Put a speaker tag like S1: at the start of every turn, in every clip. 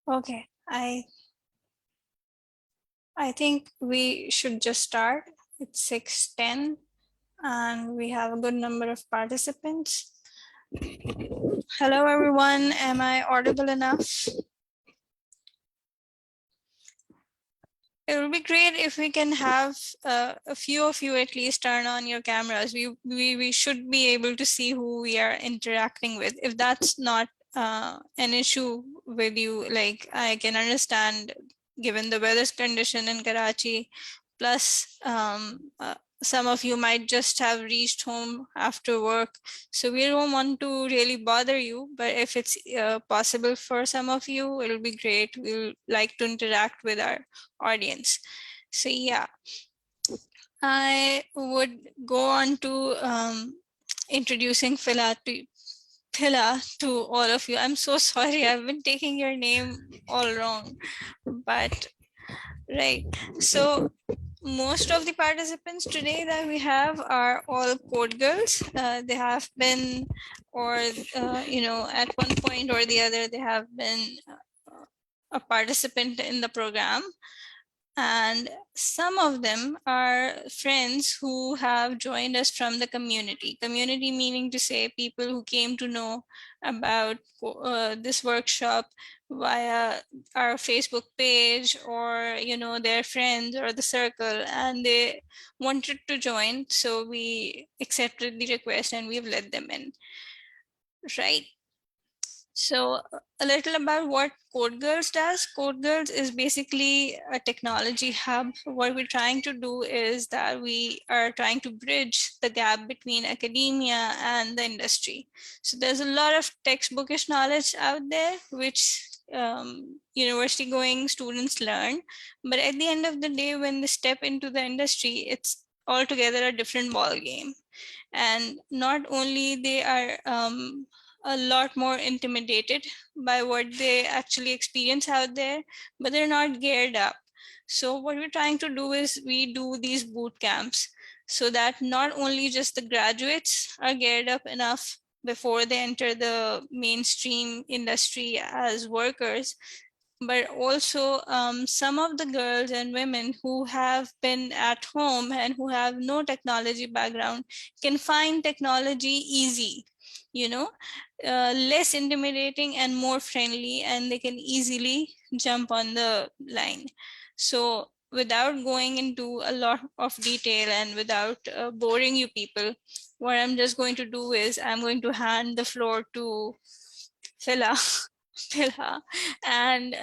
S1: Okay, I think we should just start. It's 6:10 and we have a good number of participants. Hello everyone, am I audible enough? It would be great if we can have a few of you at least turn on your cameras. We should be able to see who we are interacting with. If that's not an issue with you, like I can understand given the weather's condition in Karachi, plus some of you might just have reached home after work. So we don't want to really bother you, but if it's possible for some of you, it'll be great. We'll like to interact with our audience. So yeah, I would go on to introducing Phila to all of you. I'm so sorry, I've been taking your name all wrong, but right. So most of the participants today that we have are all code girls. They have been, or at one point or the other, they have been a participant in the program. And some of them are friends who have joined us from the community. Community meaning to say people who came to know about this workshop via our Facebook page or their friends or the circle, and they wanted to join. So we accepted the request and we've let them in. Right. So a little about what Code Girls does. Code Girls is basically a technology hub. What we're trying to do is that we are trying to bridge the gap between academia and the industry. So there's a lot of textbookish knowledge out there, which university going students learn. But at the end of the day, when they step into the industry, it's altogether a different ball game. And not only they are a lot more intimidated by what they actually experience out there, but they're not geared up. So what we're trying to do is we do these boot camps so that not only just the graduates are geared up enough before they enter the mainstream industry as workers, but also some of the girls and women who have been at home and who have no technology background can find technology easy, less intimidating and more friendly, and they can easily jump on the line. So without going into a lot of detail and without boring you people, what I'm just going to do is I'm going to hand the floor to Phila. Phila, and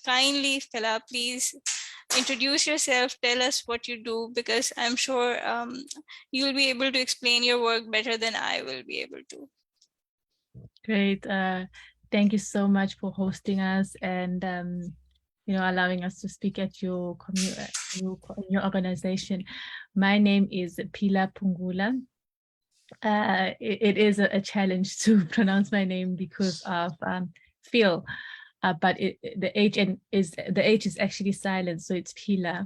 S1: kindly, Phila, please introduce yourself. Tell us what you do, because I'm sure you'll be able to explain your work better than I will be able to.
S2: Great. Thank you so much for hosting us and allowing us to speak at your your organization. My name is Pila Pungula. It is a challenge to pronounce my name because of Phil, but the H is actually silent, so it's Pila.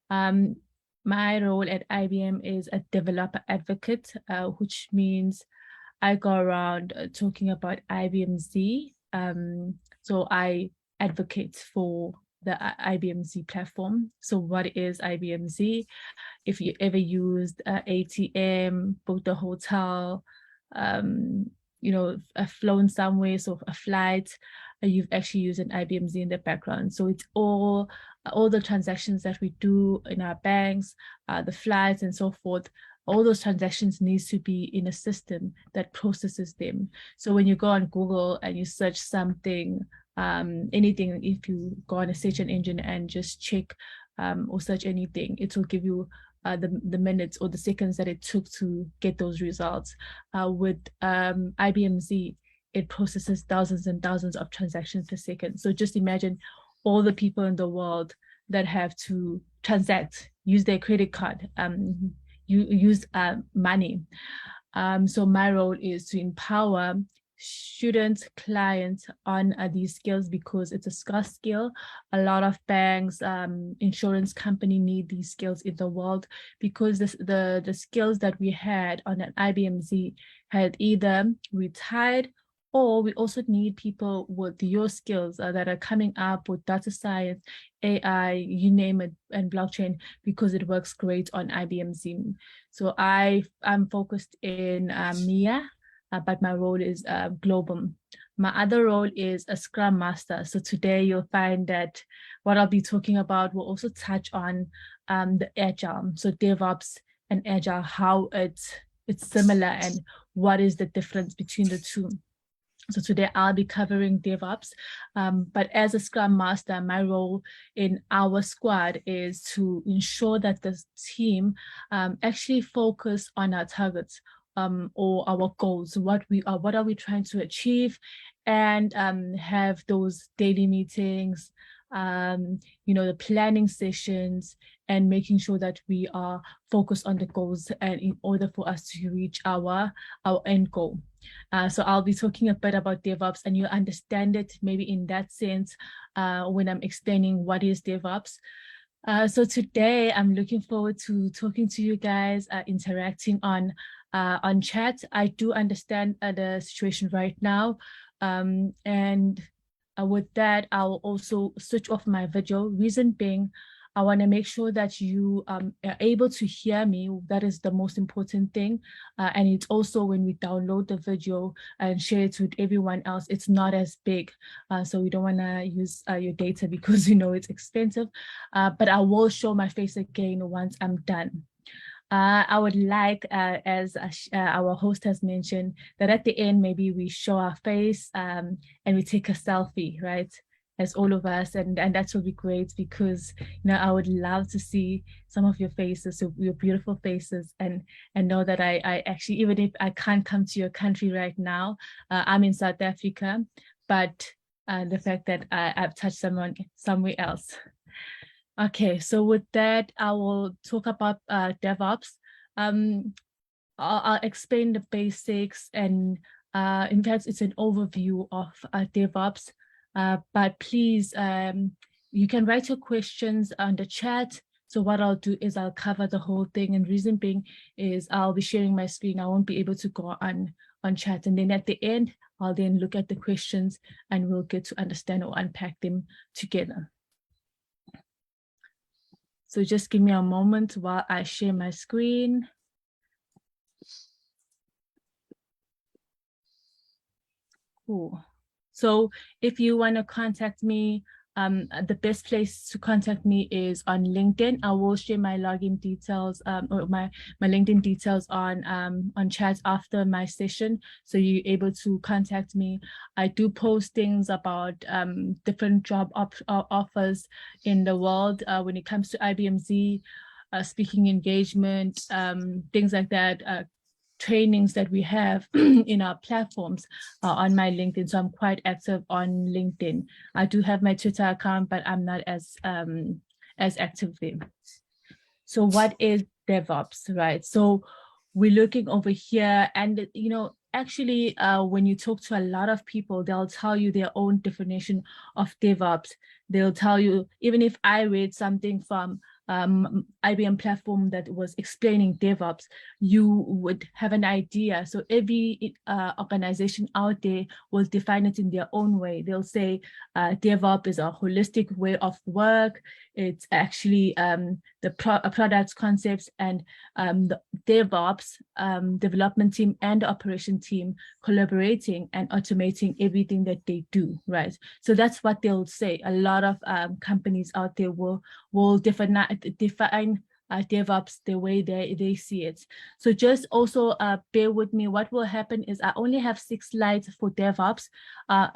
S2: My role at IBM is a developer advocate, which means I go around talking about IBM Z. So I advocate for the IBM Z platform. So what is IBM Z? If you ever used ATM, booked a hotel, flown somewhere, so a flight, you've actually used an IBM Z in the background. So it's all the transactions that we do in our banks, the flights and so forth. All those transactions needs to be in a system that processes them. So when you go on Google and you search something, anything, if you go on a search engine and just check or search anything, it will give you the minutes or the seconds that it took to get those results. With IBM Z, it processes thousands and thousands of transactions per second. So just imagine all the people in the world that have to transact, use their credit card, use money. So my role is to empower students, clients on these skills because it's a scarce skill. A lot of banks, insurance company need these skills in the world because the skills that we had on an IBM Z had either retired or we also need people with your skills that are coming up with data science, AI, you name it, and blockchain, because it works great on IBM Zim. So I'm focused in MIA, but my role is global. My other role is a Scrum Master. So today you'll find that what I'll be talking about will also touch on the Agile, so DevOps and Agile, how it's similar and what is the difference between the two. So today I'll be covering DevOps, but as a Scrum Master, my role in our squad is to ensure that the team actually focus on our targets or our goals, what are we trying to achieve, and have those daily meetings, the planning sessions, and making sure that we are focused on the goals, and in order for us to reach our end goal. So I'll be talking a bit about DevOps, and you understand it maybe in that sense when I'm explaining what is DevOps. So today I'm looking forward to talking to you guys, interacting on chat. I do understand the situation right now. And with that, I'll also switch off my video. Reason being, I want to make sure that you are able to hear me. That is the most important thing. And it's also when we download the video and share it with everyone else, it's not as big. So we don't want to use your data because it's expensive. But I will show my face again once I'm done. I would like, as our host has mentioned, that at the end, maybe we show our face and we take a selfie, right? As all of us, and that would be great, because I would love to see some of your faces, so your beautiful faces, and know that I actually, even if I can't come to your country right now, I'm in South Africa, but the fact that I've touched someone somewhere else. Okay, so with that, I will talk about DevOps. I'll explain the basics, and in fact, it's an overview of DevOps. But please, you can write your questions on the chat. So what I'll do is I'll cover the whole thing, and reason being is I'll be sharing my screen. I won't be able to go on chat, and then at the end, I'll then look at the questions and we'll get to understand or unpack them together. So just give me a moment while I share my screen. Cool. So if you want to contact me, the best place to contact me is on LinkedIn. I will share my login details or my LinkedIn details on chat after my session, so you're able to contact me. I do post things about different job offers in the world when it comes to IBM Z, speaking engagement, things like that. Trainings that we have in our platforms on my LinkedIn. So I'm quite active on LinkedIn. I do have my Twitter account, but I'm not as active there. So what is DevOps, right? So we're looking over here, and actually when you talk to a lot of people, they'll tell you their own definition of DevOps. They'll tell you, even if I read something from IBM platform that was explaining DevOps, you would have an idea. So every organization out there will define it in their own way. They'll say DevOps is a holistic way of work. It's actually the product concepts, and the DevOps development team and the operation team collaborating and automating everything that they do, right? So that's what they'll say. A lot of companies out there will define DevOps the way they see it. So just also bear with me. What will happen is I only have 6 slides for DevOps.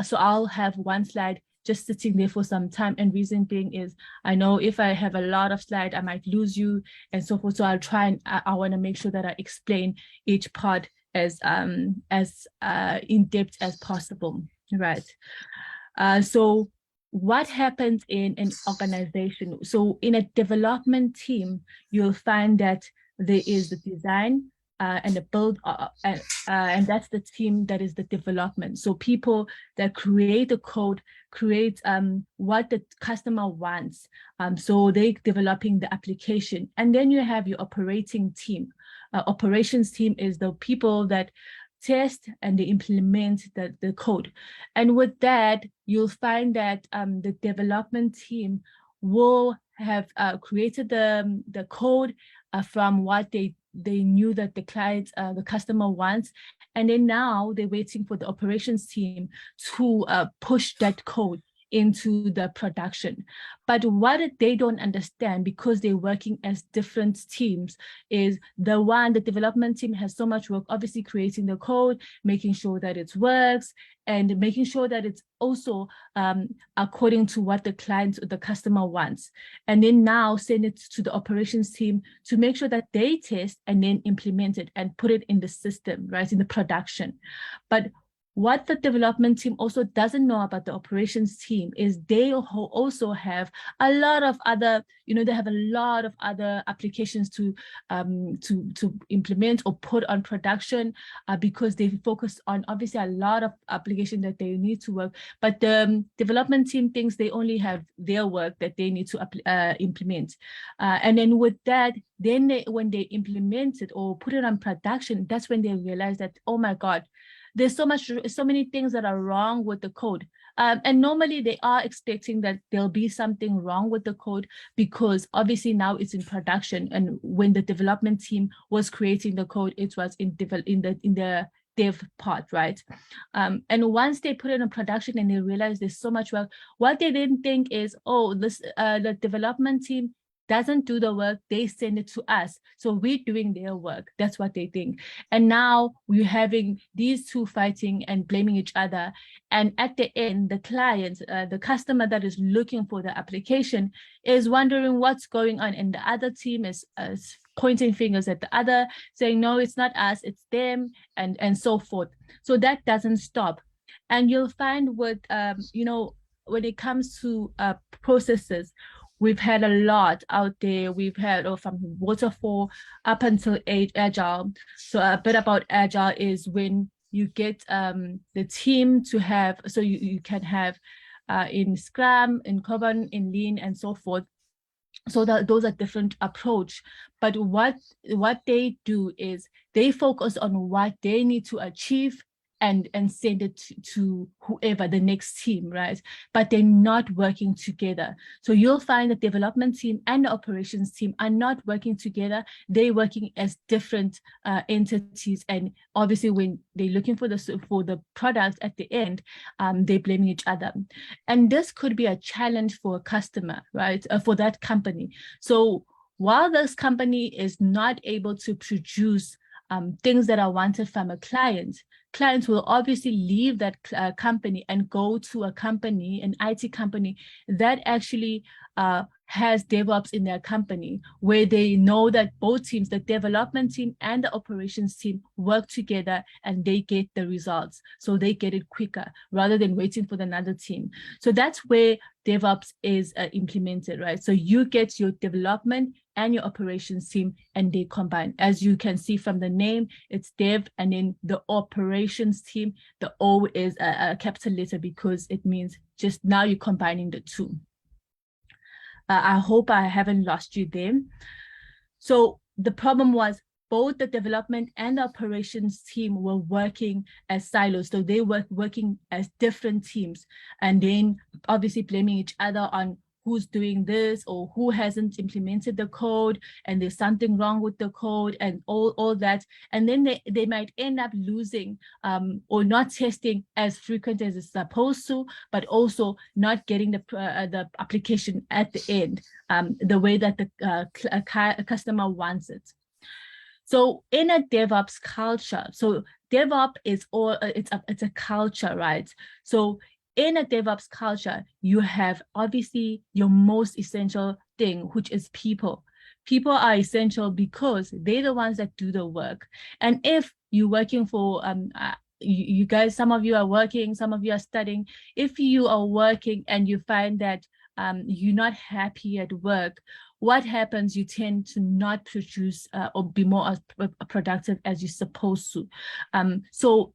S2: So I'll have 1 slide just sitting there for some time, and reason being is I know if I have a lot of slides, I might lose you and so forth. So I'll try, and I want to make sure that I explain each part as in depth as possible, right? So what happens in an organization? So in a development team, you'll find that there is the design and the build, and that's the team that is the development. So people that create the code, create what the customer wants. So they're developing the application. And then you have your operating team. Operations team is the people that test and they implement the code. And with that, you'll find that the development team will have created the code from what they knew that the client, the customer wants. And then now they're waiting for the operations team to push that code into the production. But what they don't understand, because they're working as different teams, is the development team has so much work, obviously creating the code, making sure that it works, and making sure that it's also according to what the client or the customer wants. And then now send it to the operations team to make sure that they test and then implement it and put it in the system, right, in the production. But what the development team also doesn't know about the operations team is they also have a lot of other, they have a lot of other applications to implement or put on production, because they focus on obviously a lot of applications that they need to work. But the development team thinks they only have their work that they need to implement. And then with that, then when they implement it or put it on production, that's when they realize that, oh my God, there's so many things that are wrong with the code. And normally they are expecting that there'll be something wrong with the code, because obviously now it's in production. And when the development team was creating the code, it was in the dev part, right? And once they put it in production and they realize there's so much work, what they didn't think is, oh, the development team doesn't do the work, they send it to us, so we're doing their work. That's what they think. And now we're having these two fighting and blaming each other. And at the end, the client, the customer that is looking for the application is wondering what's going on, and the other team is pointing fingers at the other, saying, no, it's not us, it's them, and so forth. So that doesn't stop. And you'll find with when it comes to processes, we've had a lot out there. We've had from waterfall up until agile. So a bit about agile is when you get the team to have, so you can have in Scrum, in Kanban, in Lean, and so forth. So that those are different approach. But what they do is they focus on what they need to achieve and send it to whoever, the next team, right? But they're not working together. So you'll find the development team and the operations team are not working together. They're working as different entities. And obviously when they're looking for the product at the end, they're blaming each other. And this could be a challenge for a customer, right? For that company. So while this company is not able to produce things that are wanted from a client, clients will obviously leave that company and go to a company, an IT company that actually has DevOps in their company, where they know that both teams, the development team and the operations team, work together and they get the results. So they get it quicker rather than waiting for another team. So that's where DevOps is implemented, right? So you get your development and your operations team and they combine. As you can see from the name, it's dev, and then the operations team, the O is a capital letter because it means just now you're combining the two. I hope I haven't lost you there. So the problem was both the development and the operations team were working as silos. So they were working as different teams, and then obviously blaming each other on who's doing this or who hasn't implemented the code, and there's something wrong with the code and all that. And then they might end up losing or not testing as frequent as it's supposed to, but also not getting the application at the end the way that the customer wants it. So in a DevOps culture, so DevOps is it's a culture, right? So in a DevOps culture, you have obviously your most essential thing, which is people. People are essential because they're the ones that do the work. And if you're working for, you guys, some of you are working, some of you are studying. If you are working and you find that you're not happy at work, what happens? You tend to not produce or be more productive as you're supposed to. So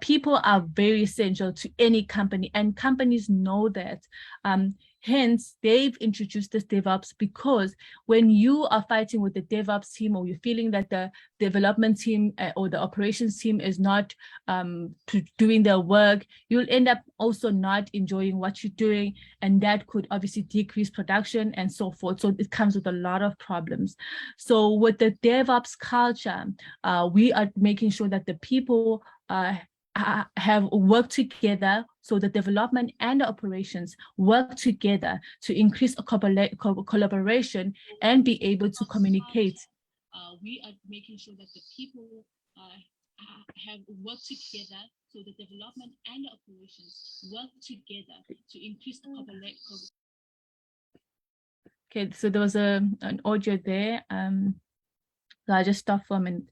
S2: people are very essential to any company, and companies know that. Hence, they've introduced this DevOps because when you are fighting with the DevOps team, or you're feeling that the development team or the operations team is not doing their work, you'll end up also not enjoying what you're doing, and that could obviously decrease production and so forth. So it comes with a lot of problems. So with the DevOps culture, we are making sure that the people have worked together, so the development and the operations work together to increase a collaboration and be able to communicate. We are making sure that the people have worked together, so the development and the operations work together to increase the collaboration. Okay, so there was an audio there. So I just stopped for a minute.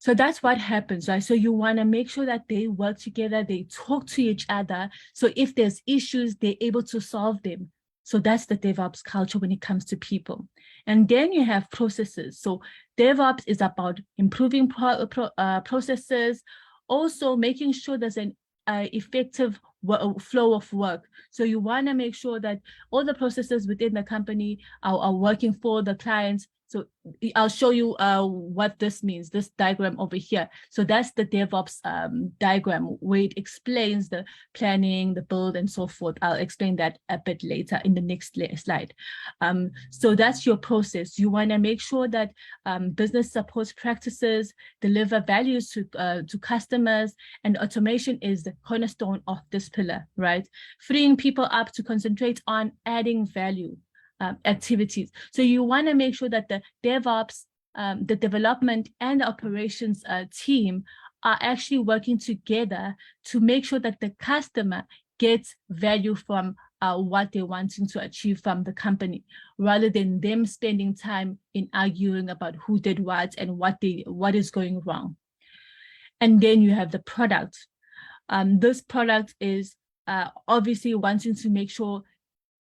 S2: So that's what happens, right? So you want to make sure that they work together, they talk to each other. So if there's issues, they're able to solve them. So that's the DevOps culture when it comes to people. And then you have processes. So DevOps is about improving processes, also making sure there's an effective flow of work. So you want to make sure that all the processes within the company are working for the clients. So I'll show you what this means, this diagram over here. So that's the DevOps diagram where it explains the planning, the build, and so forth. I'll explain that a bit later in the next slide. So that's your process. You want to make sure that business support practices deliver values to customers, and automation is the cornerstone of this pillar, right? Freeing people up to concentrate on adding value. Activities. So you want to make sure that the DevOps, the development and the operations team are actually working together to make sure that the customer gets value from what they're wanting to achieve from the company, rather than them spending time in arguing about who did what and what is going wrong. And then you have the product. This product is obviously wanting to make sure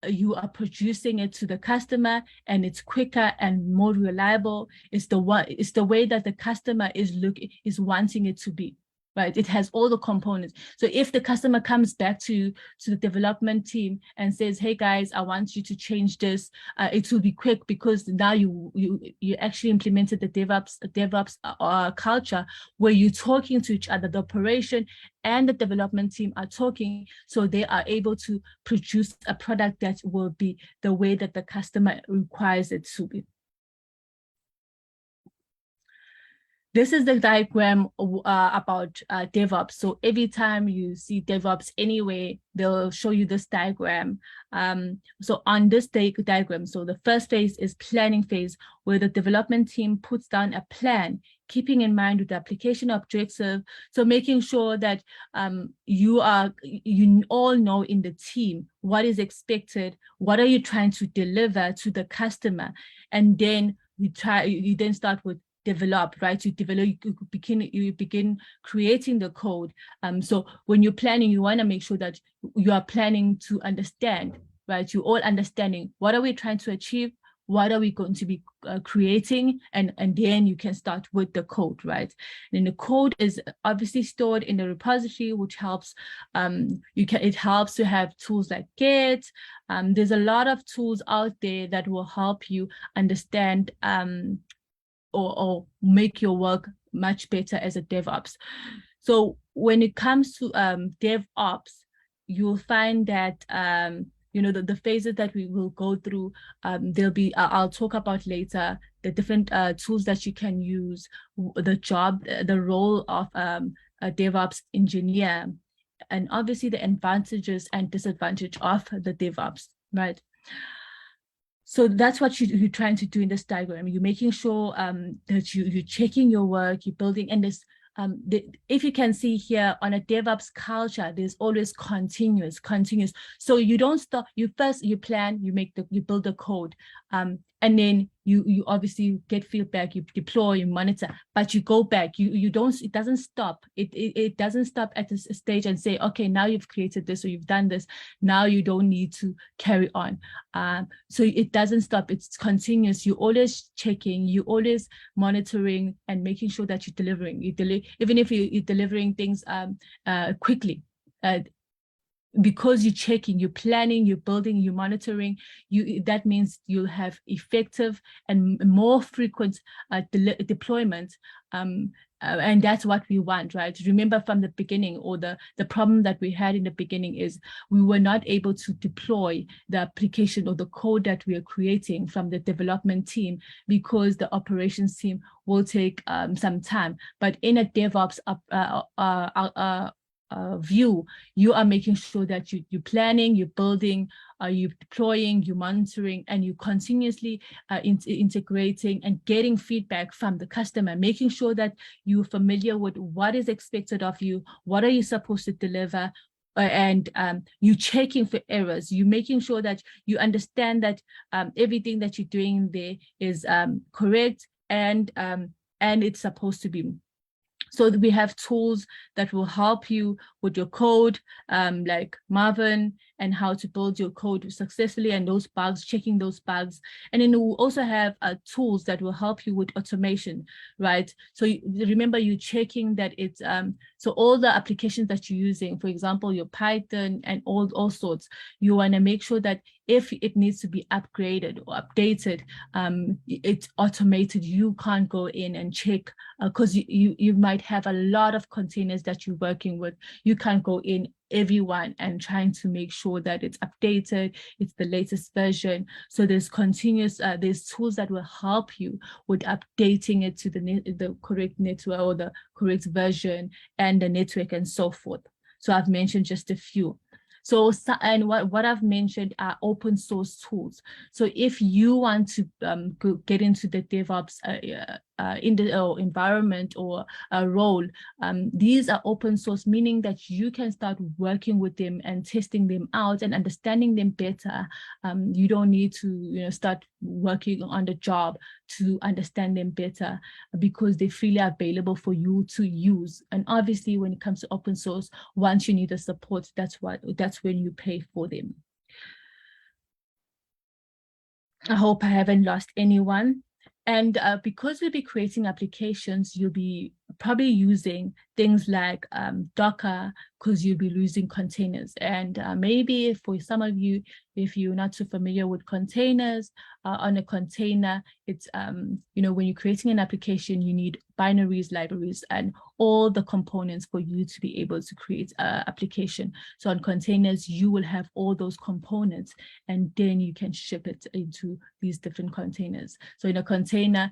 S2: you are producing it to the customer and it's quicker and more reliable. It's the way that the customer is wanting it to be, right? It has all the components. So if the customer comes back to the development team and says, hey guys, I want you to change this, it will be quick, because now you actually implemented the DevOps culture where you're talking to each other. The operation and the development team are talking, so they are able to produce a product that will be the way that the customer requires it to be. This is the diagram about DevOps. So every time you see DevOps anyway, they'll show you this diagram. So on this diagram, so the first phase is planning phase, where the development team puts down a plan, keeping in mind with the application objective. So making sure that you all know in the team what is expected, what are you trying to deliver to the customer, and then you then start with develop, right? You begin creating the code. So when you're planning, you want to make sure that you are planning to understand, right? You're all understanding what are we trying to achieve, what are we going to be creating, and then you can start with the code, right? And the code is obviously stored in the repository, which helps. It helps to have tools like Git. There's a lot of tools out there that will help you understand or make your work much better as a DevOps. So when it comes to DevOps, you'll find that the phases that we will go through, there'll be I'll talk about later the different tools that you can use, the role of a DevOps engineer, and obviously the advantages and disadvantages of the DevOps, right? So that's what you're trying to do in this diagram. You're making sure that you're checking your work, you're building, and this if you can see here on a DevOps culture, there's always continuous. So you don't stop. You plan, you build the code, and then you obviously get feedback, you deploy, you monitor, but you go back. It doesn't stop. It doesn't stop at this stage and say, okay, now you've created this or you've done this. Now you don't need to carry on. So it doesn't stop. It's continuous. You're always checking. You're always monitoring and making sure that you're delivering. Even if you're delivering things quickly. because you're checking, you're planning, you're building, you're monitoring, that means you'll have effective and more frequent deployment. And that's what we want, right? Remember from the beginning, or the problem that we had in the beginning is we were not able to deploy the application or the code that we are creating from the development team, because the operations team will take some time. But in a DevOps view, you are making sure that you're planning, you're building, you're deploying, you're monitoring, and you continuously integrating and getting feedback from the customer, making sure that you're familiar with what is expected of you, what are you supposed to deliver, and you checking for errors. You making sure that you understand that everything that you're doing there is correct, and it's supposed to be. So we have tools that will help you with your code, like Marvin, and how to build your code successfully, and those bugs, checking those bugs. And then we'll also have tools that will help you with automation, right? So remember, you checking that it's, so all the applications that you're using, for example, your Python and all sorts, you want to make sure that if it needs to be upgraded or updated, it's automated. You can't go in and check, because you might have a lot of containers that you're working with. You can't go in everyone and trying to make sure that it's updated, it's the latest version. So there's continuous, there's tools that will help you with updating it to the correct network or the correct version and the network and so forth. So I've mentioned just a few. So, and what I've mentioned are open source tools. So if you want to get into the DevOps in the environment or a role, these are open source, meaning that you can start working with them and testing them out and understanding them better. You don't need to start working on the job to understand them better, because they're freely available for you to use. And obviously, when it comes to open source, once you need the support, that's when you pay for them. I hope I haven't lost anyone. And because we'll be creating applications, you'll be probably using things like Docker, because you'll be using containers. And maybe for some of you, if you're not too familiar with containers, on a container, it's, when you're creating an application, you need binaries, libraries, and all the components for you to be able to create an application. So on containers, you will have all those components, and then you can ship it into these different containers. So in a container,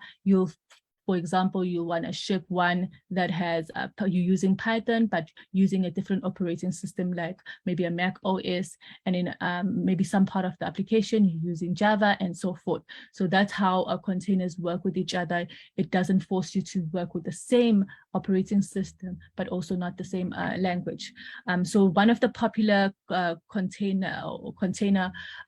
S2: for example, you want to ship one that has, you're using Python, but using a different operating system, like maybe a Mac OS, and in maybe some part of the application, you're using Java and so forth. So that's how our containers work with each other. It doesn't force you to work with the same operating system, but also not the same language. So one of the popular container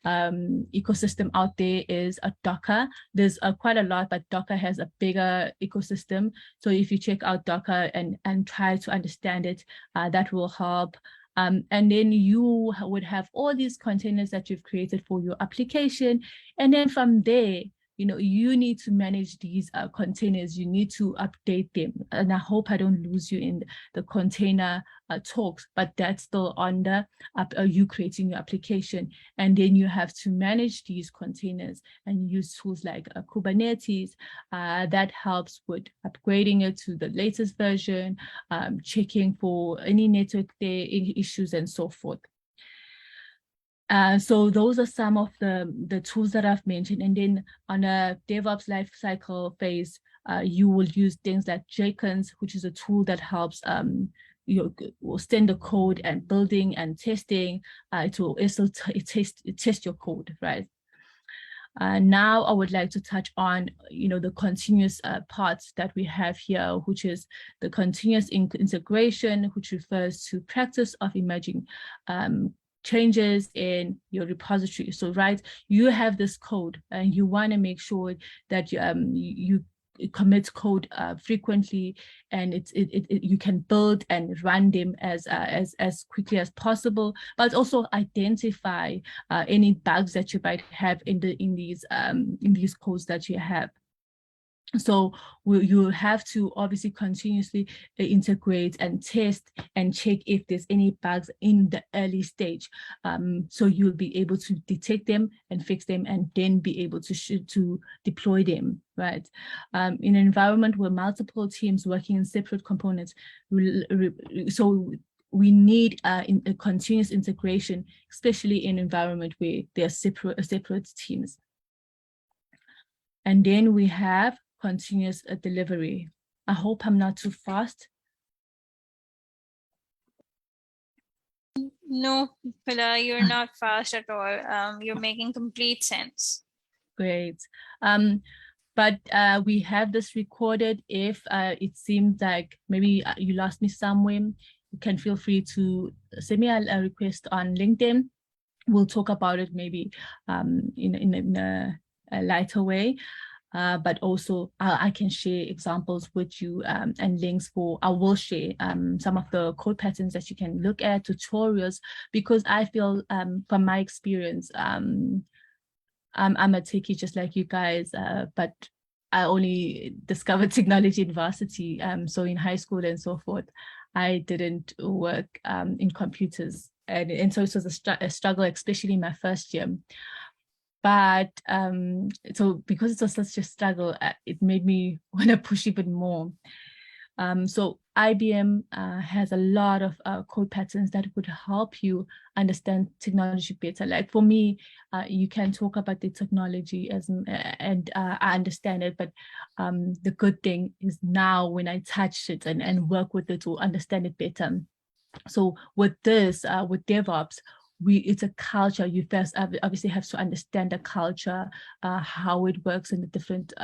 S2: ecosystem out there is a Docker. There's quite a lot, but Docker has a bigger ecosystem. So if you check out Docker and try to understand it, that will help. And then you would have all these containers that you've created for your application. And then from there, you need to manage these containers. You need to update them. And I hope I don't lose you in the container talks, but that's still under you creating your application. And then you have to manage these containers and use tools like Kubernetes that helps with upgrading it to the latest version, checking for any network issues and so forth. So those are some of the tools that I've mentioned. And then on a DevOps lifecycle phase, you will use things like Jenkins, which is a tool that helps will send the code and building and testing. It will also test your code, right? Now I would like to touch on, the continuous parts that we have here, which is the continuous integration, which refers to practice of emerging changes in your repository. So, right, you have this code and you want to make sure that you commit code frequently, and you can build and run them as quickly as possible, but also identify any bugs that you might have in these codes that you have. So you have to obviously continuously integrate and test and check if there's any bugs in the early stage. So you'll be able to detect them and fix them, and then be able to deploy them, right? In an environment where multiple teams working in separate components, so we need a continuous integration, especially in an environment where there are separate teams. And then we have continuous delivery. I hope I'm not too fast.
S1: No, Pila, you're not fast at all. You're making complete sense.
S2: Great. But we have this recorded. If it seems like maybe you lost me somewhere, you can feel free to send me a request on LinkedIn. We'll talk about it maybe in a lighter way. But also I can share examples with you and links for, I will share some of the code patterns that you can look at, tutorials, because I feel from my experience, I'm a techie just like you guys, but I only discovered technology in varsity. So in high school and so forth, I didn't work in computers. And so it was a struggle, especially in my first year. But so because it was such a struggle, it made me want to push even more. So IBM has a lot of code patterns that would help you understand technology better. Like for me, you can talk about the technology and I understand it, but the good thing is now when I touch it and work with it to understand it better. So with this, with DevOps, it's a culture. You first obviously have to understand the culture, how it works, and the different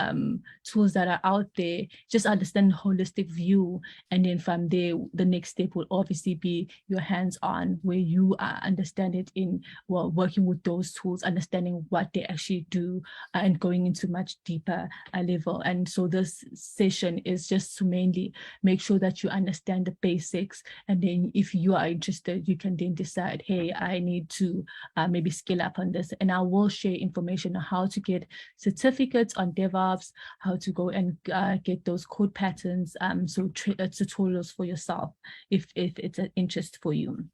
S2: tools that are out there. Just understand the holistic view, and then from there, the next step will obviously be your hands-on, where you understand it in working with those tools, understanding what they actually do, and going into much deeper level. And so this session is just to mainly make sure that you understand the basics, and then if you are interested, you can then decide, hey, I need to maybe scale up on this. And I will share information on how to get certificates on DevOps, how to go and get those code patterns, so tutorials for yourself if it's an interest for you.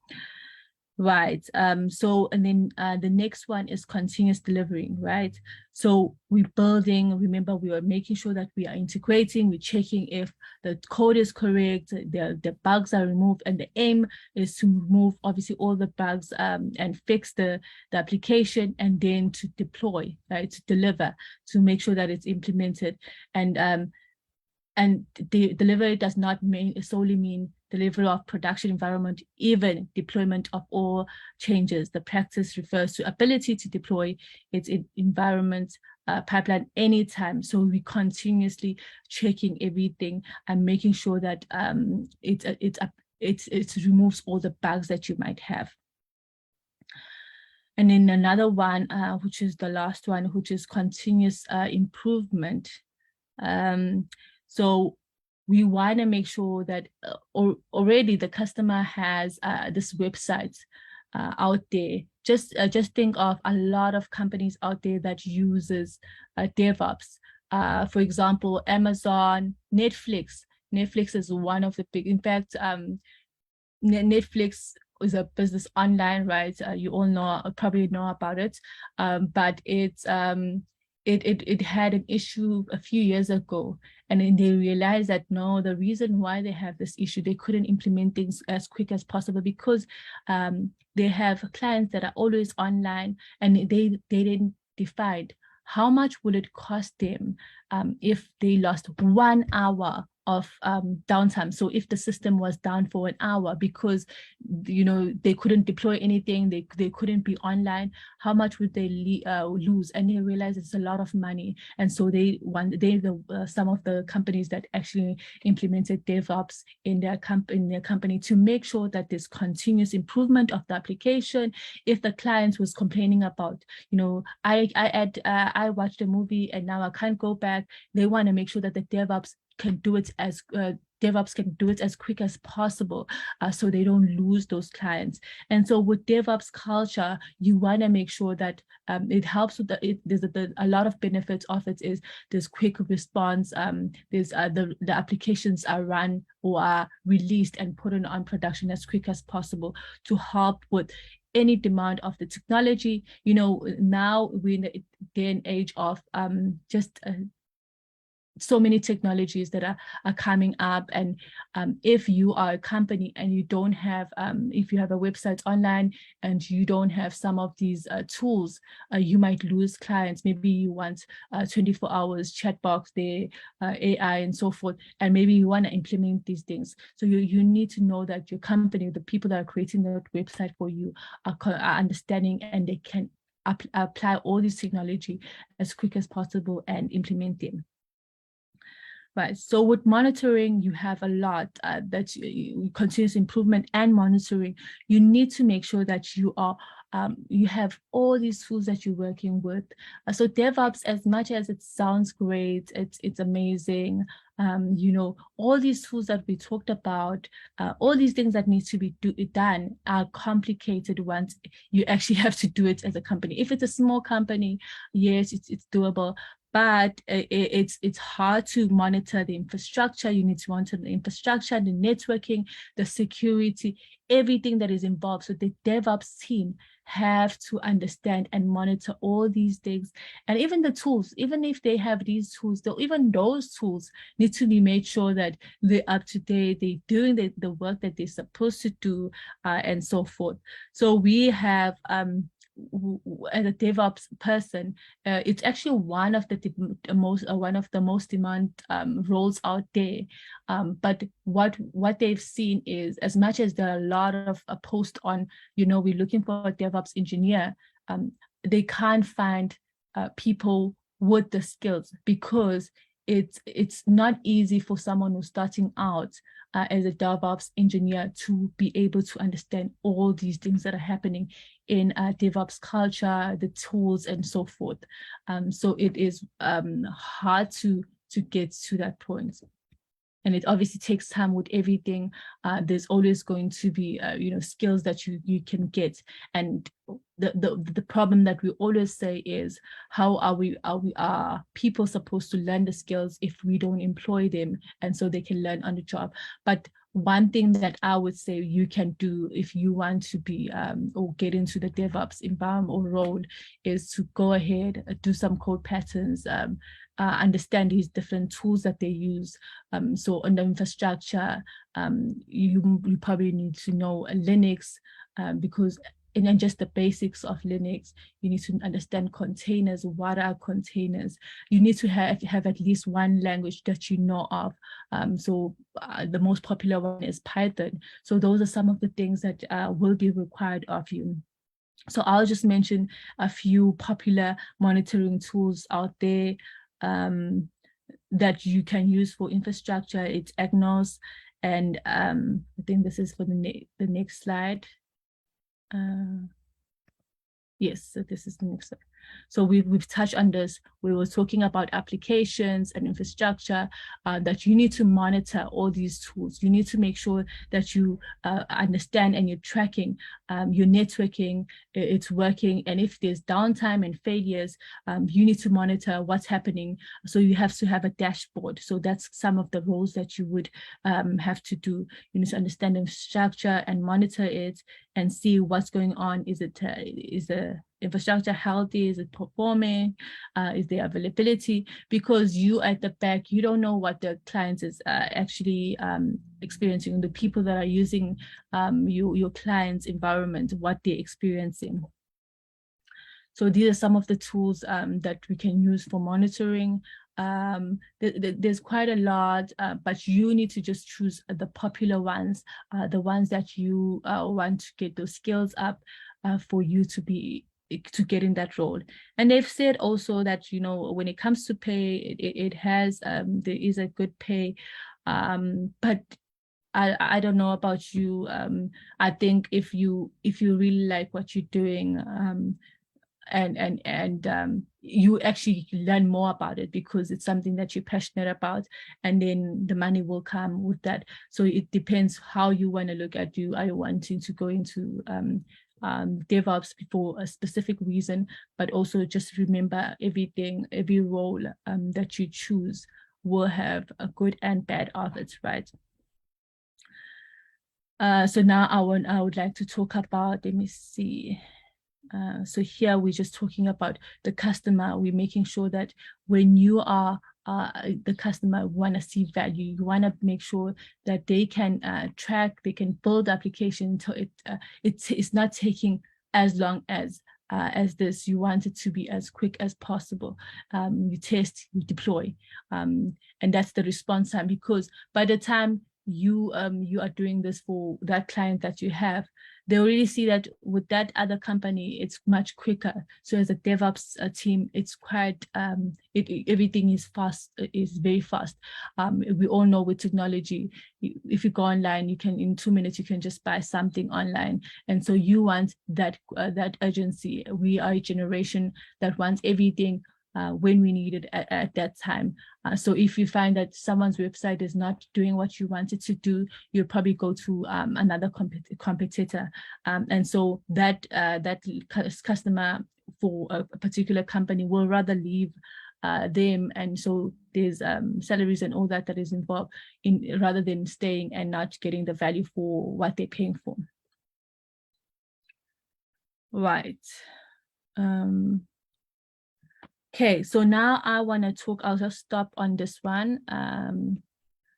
S2: Right. So, and then the next one is continuous delivering, right? So we're building, remember, we are making sure that we are integrating, we're checking if the code is correct, the bugs are removed, and the aim is to remove obviously all the bugs and fix the application, and then to deploy, right? To deliver, to make sure that it's implemented. And the delivery does not solely mean delivery of production environment, even deployment of all changes. The practice refers to ability to deploy its environment pipeline anytime. So we continuously checking everything and making sure that it removes all the bugs that you might have. And then another one, which is the last one, which is continuous improvement. So we want to make sure that already the customer has this website out there. Just think of a lot of companies out there that uses DevOps. For example, Amazon, Netflix. Netflix is one of the big, in fact, Netflix is a business online, right? You all probably know about it, but it had an issue a few years ago, and then they realized that no, the reason why they have this issue, they couldn't implement things as quick as possible because they have clients that are always online, and they didn't define how much would it cost them if they lost 1 hour of downtime. So if the system was down for an hour because they couldn't deploy anything, they couldn't be online, how much would they lose? And they realized it's a lot of money. And so some of the companies that actually implemented DevOps in their company to make sure that there's continuous improvement of the application. If the client was complaining about, I watched a movie and now I can't go back, they want to make sure that the DevOps can do it as DevOps can do it as quick as possible, so they don't lose those clients. And so with DevOps culture, you want to make sure that it helps with there's a lot of benefits of it is there's quick response. There's the applications are run or are released and put on production as quick as possible to help with any demand of the technology. Now we're in the day and age of just so many technologies that are coming up. And if you are a company and you don't have, if you have a website online and you don't have some of these tools, you might lose clients. Maybe you want 24 hours chat box, the AI and so forth, and maybe you want to implement these things. So you need to know that your company, the people that are creating that website for you are understanding, and they can apply all this technology as quick as possible and implement them. Right. So with monitoring, you have a lot that continuous improvement and monitoring. You need to make sure that you are you have all these tools that you're working with. So DevOps, as much as it sounds great, it's amazing. All these tools that we talked about, all these things that need to be done are complicated once you actually have to do it as a company. If it's a small company, yes, it's doable. But it's hard to monitor the infrastructure. You need to monitor the infrastructure, the networking, the security, everything that is involved. So the DevOps team have to understand and monitor all these things. And even the tools, even if they have these tools, even those tools need to be made sure that they're up to date, they're doing the work that they're supposed to do, and so forth. So we have as a DevOps person, it's actually one of the most demand roles out there. But what they've seen is, as much as there are a lot of posts on, we're looking for a DevOps engineer, they can't find people with the skills, because it's not easy for someone who's starting out as a DevOps engineer to be able to understand all these things that are happening in DevOps culture, the tools, and so forth. So it is hard to get to that point. And it obviously takes time with everything. There's always going to be, skills that you can get. And the problem that we always say is, how are people supposed to learn the skills if we don't employ them, and so they can learn on the job? But one thing that I would say you can do if you want to be or get into the DevOps environment or role is to go ahead, do some code patterns, understand these different tools that they use. So on the infrastructure, you probably need to know Linux, because and then just the basics of Linux. You need to understand containers. What are containers? You need to have at least one language that you know of. So the most popular one is Python. So those are some of the things that will be required of you. So I'll just mention a few popular monitoring tools out there that you can use for infrastructure. It's Agnos, and I think this is for the next slide. Yes, so this is the next slide. So we've touched on this. We were talking about applications and infrastructure, that you need to monitor all these tools. You need to make sure that you understand and you're tracking your networking, it's working. And if there's downtime and failures, you need to monitor what's happening. So you have to have a dashboard. So that's some of the roles that you would have to do. You need to understand the infrastructure and monitor it and see what's going on. Is the infrastructure healthy? Is it performing? Is there availability? Because you at the back, you don't know what the client is actually experiencing, the people that are using your client's environment, what they're experiencing. So these are some of the tools that we can use for monitoring. There's quite a lot, but you need to just choose the popular ones, the ones that you want to get those skills up for you to get in that role. And they've said also that, when it comes to pay, it has, there is a good pay, but I don't know about you. I think if you really like what you're doing, you actually learn more about it because it's something that you're passionate about, and then the money will come with that. So it depends how you want to look at. You are you wanting to go into DevOps for a specific reason, but also just remember every role that you choose will have a good and bad of it, right? So now I would like to talk about, let me see. So here we're just talking about the customer. We're making sure that when you are the customer, want to see value, you want to make sure that they can track, they can build application until it's not taking as long as this. You want it to be as quick as possible. You test, you deploy, and that's the response time, because by the time you are doing this for that client that you have, they already see that with that other company, it's much quicker. So as a DevOps team, it's quite, everything is fast, is very fast. We all know with technology, if you go online, you can, in 2 minutes, you can just buy something online. And so you want that urgency. We are a generation that wants everything when we need it at that time. So if you find that someone's website is not doing what you want it to do, you'll probably go to another competitor. And so that customer for a particular company will rather leave them. And so there's salaries and all that is involved in, rather than staying and not getting the value for what they're paying for. Right. Okay, so now I want to talk, I'll just stop on this one. I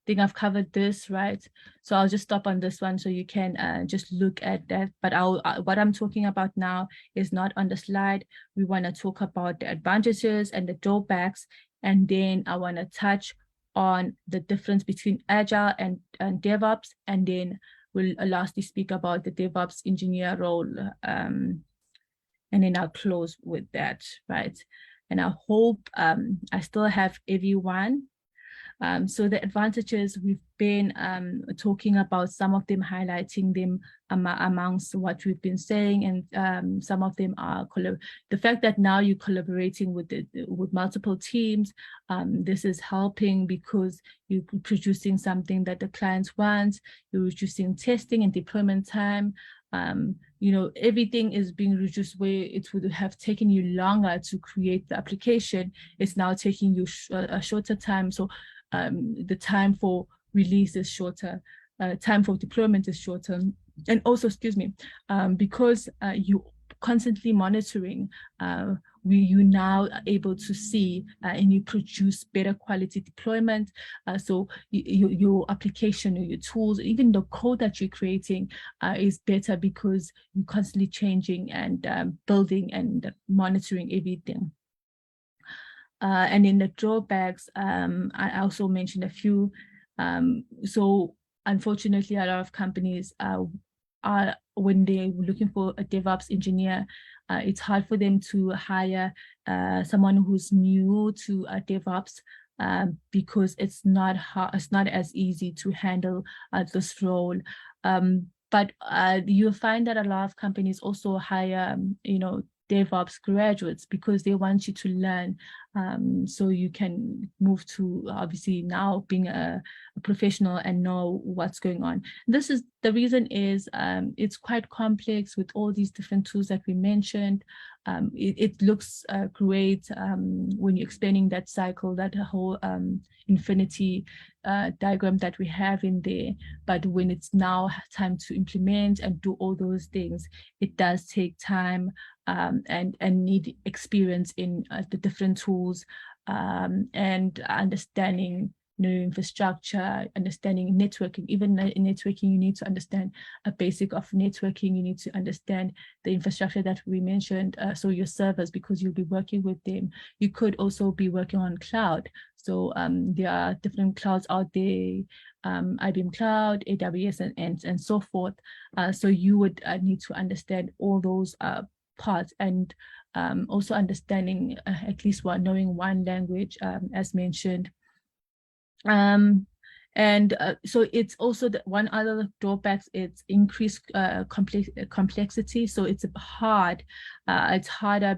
S2: think I've covered this, right? So I'll just stop on this one so you can just look at that. But what I'm talking about now is not on the slide. We want to talk about the advantages and the drawbacks. And then I want to touch on the difference between Agile and DevOps. And then we'll lastly speak about the DevOps engineer role. And then I'll close with that, right? And I hope I still have everyone. So the advantages, we've been talking about some of them, highlighting them amongst what we've been saying, and some of them are the fact that now you're collaborating with multiple teams. This is helping because you're producing something that the clients want. You're reducing testing and deployment time. Everything is being reduced where it would have taken you longer to create the application. It's now taking you a shorter time. So the time for release is shorter, time for deployment is shorter. And also, because you constantly monitoring, you now are able to see and you produce better quality deployment. So your application or your tools, even the code that you're creating is better because you're constantly changing and building and monitoring everything. And in the drawbacks, I also mentioned a few. So unfortunately, a lot of companies are, when they're looking for a DevOps engineer, it's hard for them to hire someone who's new to DevOps because it's not as easy to handle this role. But you'll find that a lot of companies also hire, DevOps graduates because they want you to learn, so you can move to obviously now being a professional and know what's going on. This is the reason is it's quite complex with all these different tools that we mentioned. It looks great when you're explaining that cycle, that whole infinity diagram that we have in there. But when it's now time to implement and do all those things, it does take time and need experience in the different tools and understanding infrastructure, understanding networking. Even in networking, you need to understand a basic of networking. You need to understand the infrastructure that we mentioned, so your servers, because you'll be working with them. You could also be working on cloud. So there are different clouds out there, IBM Cloud, AWS, and so forth. So you would need to understand all those parts, and also understanding at least knowing one language, as mentioned. And so it's also one other drawbacks, it's increased complexity. So it's harder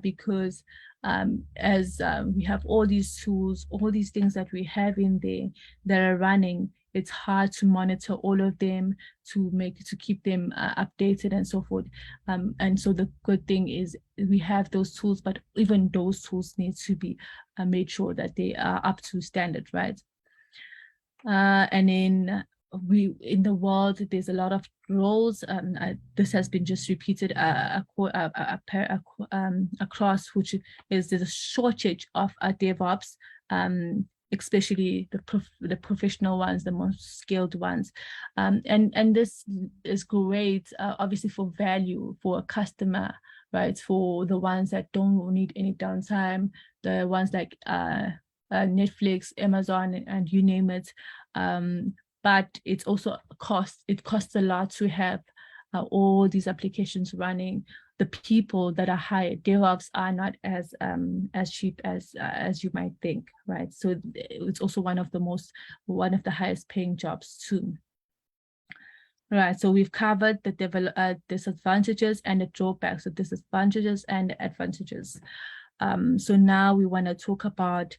S2: because as we have all these tools, all these things that we have in there that are running, it's hard to monitor all of them, to keep them updated and so forth. And so the good thing is we have those tools, but even those tools need to be made sure that they are up to standard, right? And in the world, there's a lot of roles. This has been just repeated across, which is there's a shortage of DevOps, especially the professional ones, the most skilled ones. And this is great, obviously, for value for a customer, right? For the ones that don't need any downtime, the ones like Netflix, Amazon, and you name it. But it's also a cost. It costs a lot to have all these applications running. The people that are hired, DevOps, are not as cheap as you might think, right? So it's also one of the highest paying jobs too. Right, so we've covered the disadvantages and the drawbacks, so disadvantages and advantages. So now we want to talk about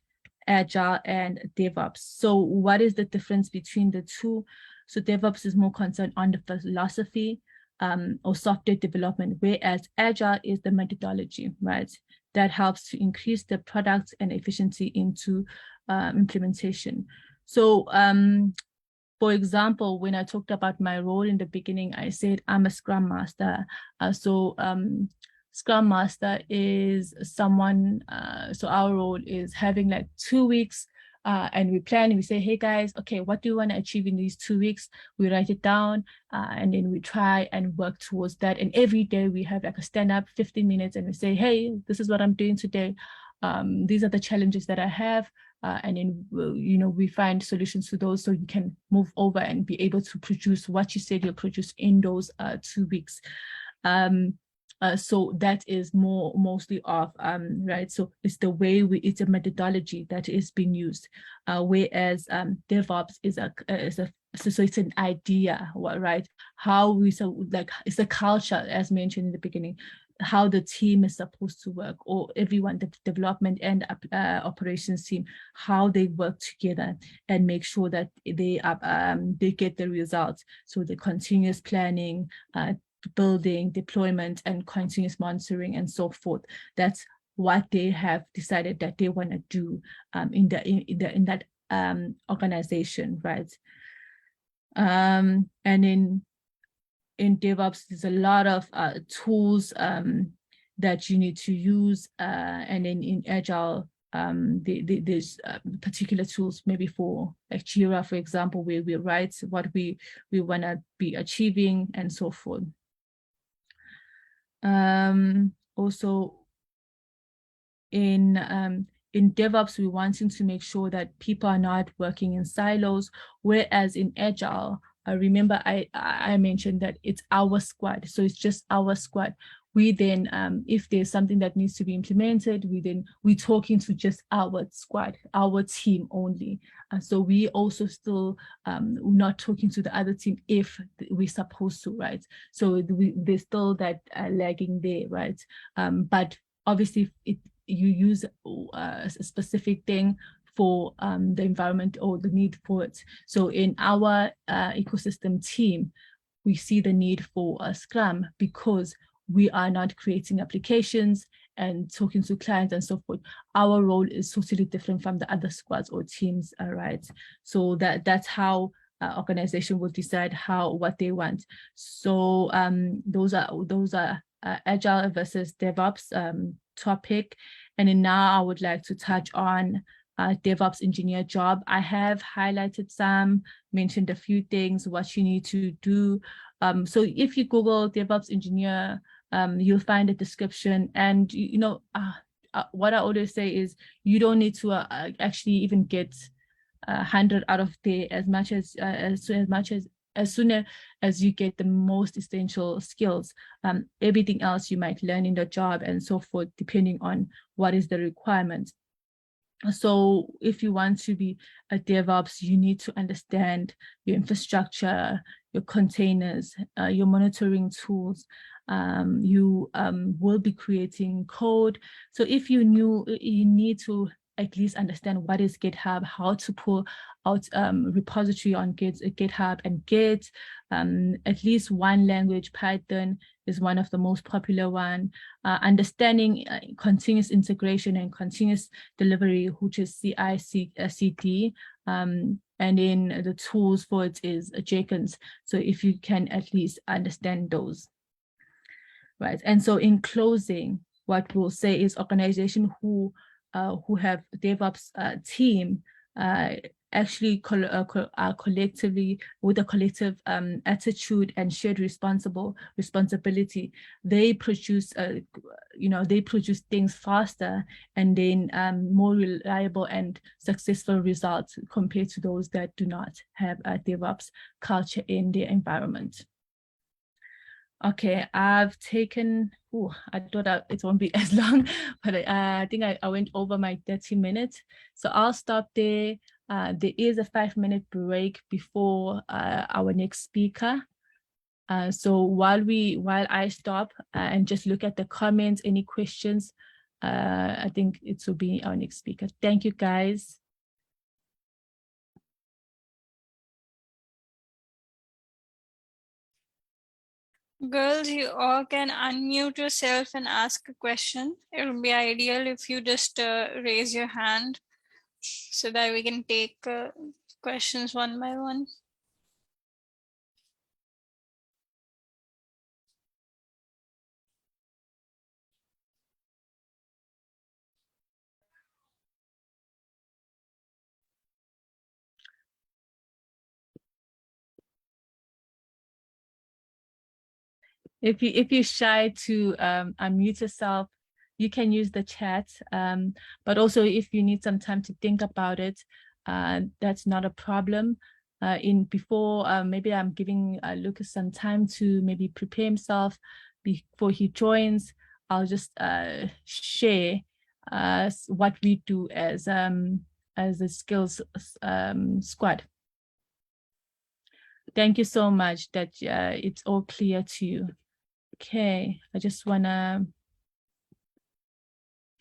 S2: Agile and DevOps. So what is the difference between the two? So DevOps is more concerned on the philosophy or software development, whereas Agile is the methodology, right? That helps to increase the product and efficiency into implementation. So for example, when I talked about my role in the beginning, I said I'm a Scrum Master. Scrum Master is someone, so our role is having like 2 weeks and we plan, we say, hey guys, okay, what do you want to achieve in these 2 weeks? We write it down and then we try and work towards that. And every day we have like a stand up 15 minutes and we say, hey, this is what I'm doing today. These are the challenges that I have. And then, we find solutions to those so you can move over and be able to produce what you said you'll produce in those 2 weeks. So that is mostly of, right? So it's the way it's a methodology that is being used, whereas DevOps is so it's an idea, right? How it's a culture, as mentioned in the beginning, how the team is supposed to work, or everyone, the development and operations team, how they work together and make sure that they get the results. So the continuous planning, building, deployment, and continuous monitoring, and so forth. That's what they have decided that they want to do in that organization, right? And in DevOps, there's a lot of tools that you need to use, and then in Agile, there's particular tools, maybe for like Jira, for example, where we write what we want to be achieving and so forth. Also, in DevOps, we're wanting to make sure that people are not working in silos, whereas in Agile, remember I mentioned that it's our squad, so it's just our squad. We then, if there's something that needs to be implemented, we're talking to just our squad, our team only. So we also still not talking to the other team if we're supposed to, right? So there's still that lagging there, right? But obviously, you use a specific thing for the environment or the need for it. So in our ecosystem team, we see the need for a Scrum because we are not creating applications and talking to clients and so forth. Our role is totally different from the other squads or teams, right? So that's how organization will decide what they want. So those are Agile versus DevOps topic. And then now I would like to touch on DevOps engineer job. I have highlighted some, mentioned a few things, what you need to do. So if you Google DevOps engineer, you'll find a description. And, what I always say is you don't need to actually even get 100 out of there as soon as you get the most essential skills. Everything else you might learn in the job and so forth, depending on what is the requirement. So if you want to be a DevOps, you need to understand your infrastructure, your containers, your monitoring tools. You will be creating code. So if you need to at least understand what is GitHub, how to pull out repository on GitHub and Git, at least one language. Python is one of the most popular one. Understanding continuous integration and continuous delivery, which is CI/CD, and then the tools for it is Jenkins. So if you can at least understand those, right? And so in closing, what we'll say is organization who have DevOps team actually are collectively with a collective attitude and shared responsibility. They produce they produce things faster and then more reliable and successful results compared to those that do not have a DevOps culture in their environment. Okay, I've taken, I thought it won't be as long, but I think I went over my 30 minutes. So I'll stop there. There is a 5-minute break before our next speaker. So while I stop and just look at the comments, any questions, I think it will be our next speaker. Thank you, guys.
S1: Girls, you all can unmute yourself and ask a question. It would be ideal if you just raise your hand so that we can take questions one by one.
S2: If you're shy to unmute yourself, you can use the chat. But also if you need some time to think about it, that's not a problem. Maybe I'm giving Lucas some time to maybe prepare himself before he joins. I'll just share what we do as a skills squad. Thank you so much that it's all clear to you. Okay, I just wanna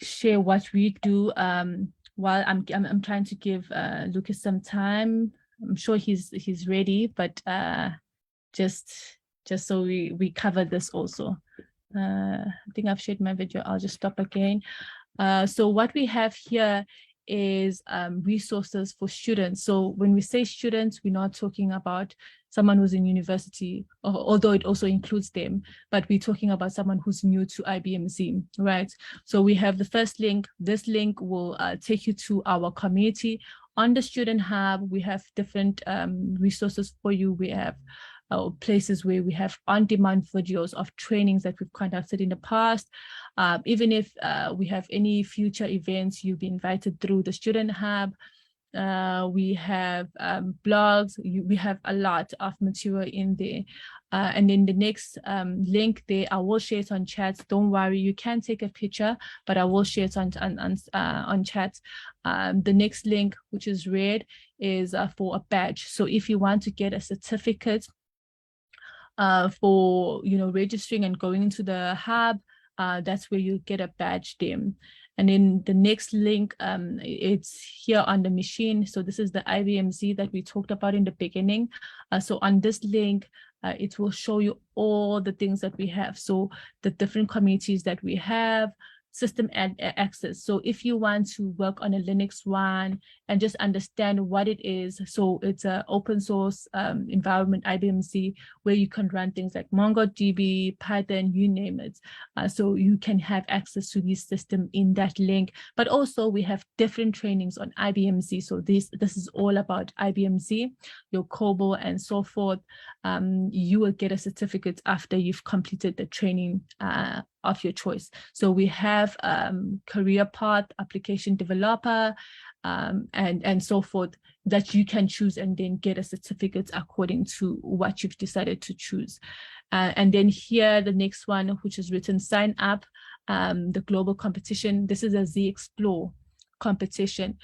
S2: share what we do while I'm trying to give Lucas some time. I'm sure he's ready, but just so we cover this also. I think I've shared my video. I'll just stop again. So what we have here is resources for students. So when we say students, we're not talking about someone who's in university, although it also includes them, but we're talking about someone who's new to IBM Z, right? So we have the first link. This link will take you to our community. On the Student Hub, we have different resources for you. We have places where we have on-demand videos of trainings that we've conducted in the past. Even if we have any future events, you'll be invited through the Student Hub. We have blogs. We have a lot of material in there. And then the next link there, I will share it on chat. Don't worry, you can take a picture, but I will share it on chat. The next link, which is red, is for a badge. So if you want to get a certificate for registering and going into the hub, that's where you get a badge there. And then the next link, it's here on the machine. So this is the IBM Z that we talked about in the beginning. So on this link, it will show you all the things that we have. So the different communities that we have, system access. So if you want to work on a Linux one and just understand what it is, so it's an open source environment, IBM Z, where you can run things like MongoDB, Python, you name it. So you can have access to this system in that link. But also we have different trainings on IBM Z. So this is all about IBM Z, your COBOL and so forth. You will get a certificate after you've completed the training of your choice. So we have career path, application developer, and so forth that you can choose and then get a certificate according to what you've decided to choose. And then here, the next one, which is written sign up, the global competition. This is a Z Explore. competition.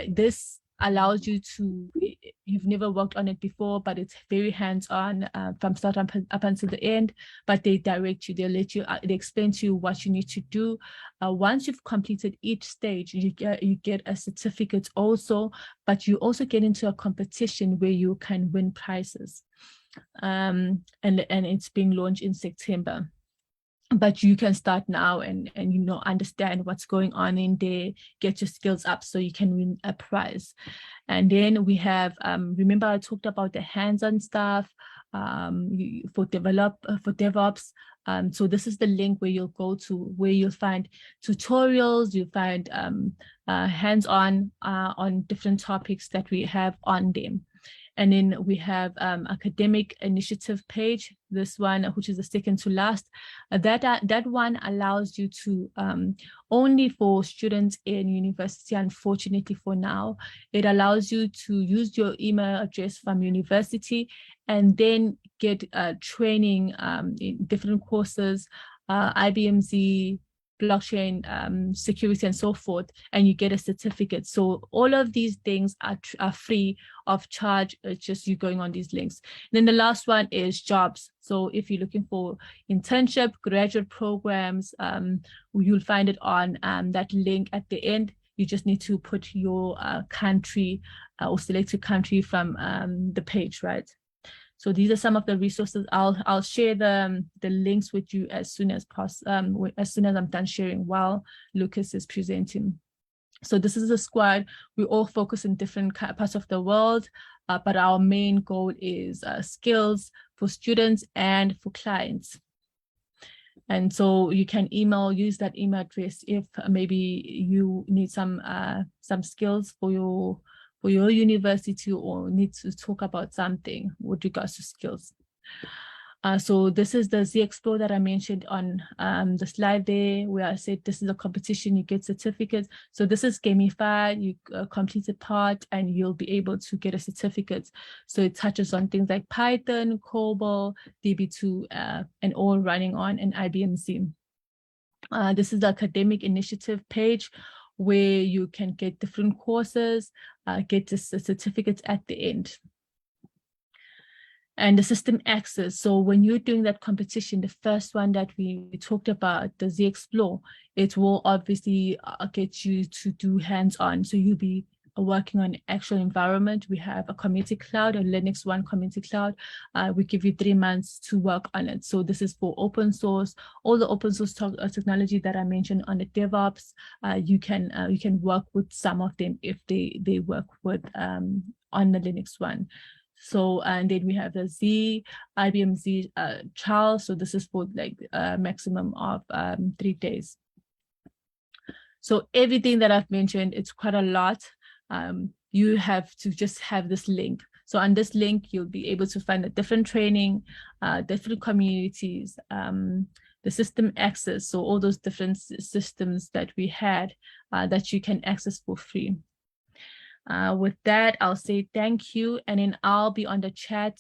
S2: This allows you to, you've never worked on it before, but it's very hands-on from start up until the end, but they direct you, they let you, they explain to you what you need to do. Once you've completed each stage, you get a certificate also, but you also get into a competition where you can win prizes. And it's being launched in September. But you can start now and understand what's going on in there, get your skills up so you can win a prize. And then we have, remember I talked about the hands-on stuff for DevOps. So this is the link where you'll go to, where you'll find tutorials, you'll find hands-on on different topics that we have on them. And then we have academic initiative page, this one, which is the second to last. That one allows you to, only for students in university, unfortunately for now, it allows you to use your email address from university and then get training in different courses, IBMZ, blockchain security and so forth, and you get a certificate. So all of these things are free of charge. It's just you going on these links. And then the last one is jobs. So if you're looking for internship, graduate programs, you'll find it on that link at the end. You just need to put your country or select your country from the page, right? So these are some of the resources. I'll share the links with you as soon as possible, as soon as I'm done sharing while Lucas is presenting. So this is a squad. We all focus in different parts of the world, but our main goal is skills for students and for clients. And so you can use that email address if maybe you need some skills for your university or need to talk about something with regards to skills. So this is the Z Explore that I mentioned on the slide there, where I said this is a competition, you get certificates. So this is gamified, you complete a part and you'll be able to get a certificate. So it touches on things like Python, COBOL, DB2, and all running on an IBM Z. This is the academic initiative page where you can get different courses, get the certificates at the end. And the system access. So when you're doing that competition, the first one that we talked about, the Z Explore, it will obviously get you to do hands-on. So you'll be working on actual environment. We have a community cloud, a Linux One community cloud. We give you 3 months to work on it. So this is for open source, all the open source technology that I mentioned on the DevOps. You can work with some of them if they work with on the Linux One. So, and then we have the IBM Z trial. So this is for like a maximum of 3 days. So everything that I've mentioned, it's quite a lot. You have to just have this link. So on this link, you'll be able to find a different training, different communities, the system access. So all those different systems that we had that you can access for free. With that, I'll say thank you, and then I'll be on the chat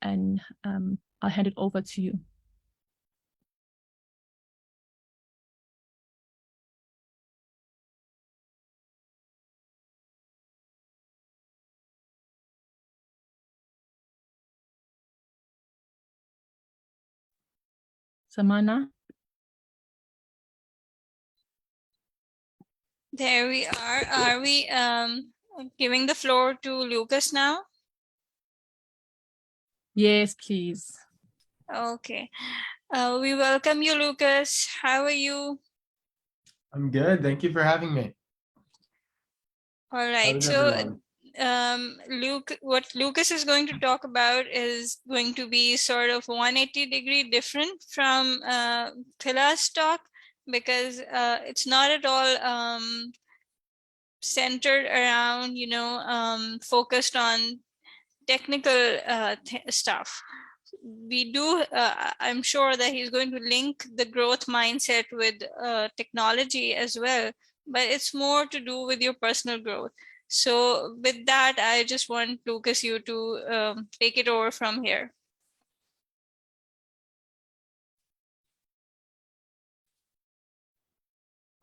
S2: and I'll hand it over to you. Samana?
S1: There we are. Are we giving the floor to Lucas now?
S2: Yes, please.
S1: Okay. We welcome you, Lucas. How are you?
S3: I'm good. Thank you for having me.
S1: All right.
S3: How's
S1: So,
S3: everyone?
S1: what Lucas is going to talk about is going to be sort of 180-degree different from Thila's talk, because it's not at all centered around, focused on technical stuff. We do, I'm sure that he's going to link the growth mindset with technology as well, but it's more to do with your personal growth. So with that, I just want Lucas, you to take it over from here.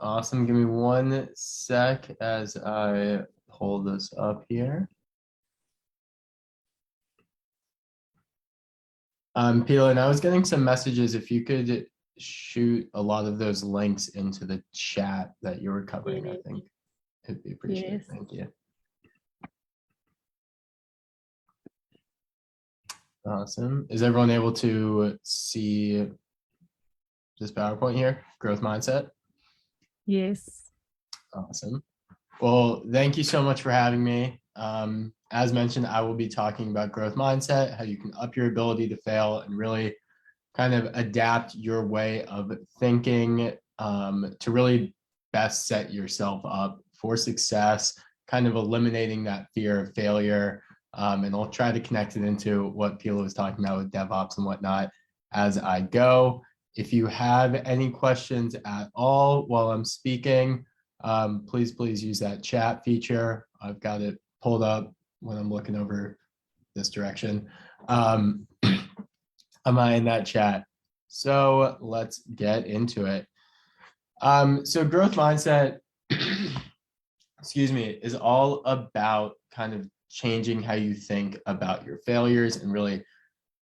S3: Awesome. Give me 1 sec as I pull this up here. Pila, and I was getting some messages. If you could shoot a lot of those links into the chat that you were covering, I think it'd be appreciated.
S2: Yes.
S3: Thank you. Awesome. Is everyone able to see this PowerPoint here? Growth mindset.
S2: Yes.
S3: Awesome. Well, thank you so much for having me. As mentioned, I will be talking about growth mindset, how you can up your ability to fail and really kind of adapt your way of thinking to really best set yourself up for success, kind of eliminating that fear of failure. And I'll try to connect it into what Pila was talking about with DevOps and whatnot as I go. If you have any questions at all while I'm speaking, please use that chat feature. I've got it pulled up when I'm looking over this direction. Am I in that chat? So let's get into it. So growth mindset, excuse me, is all about kind of changing how you think about your failures and really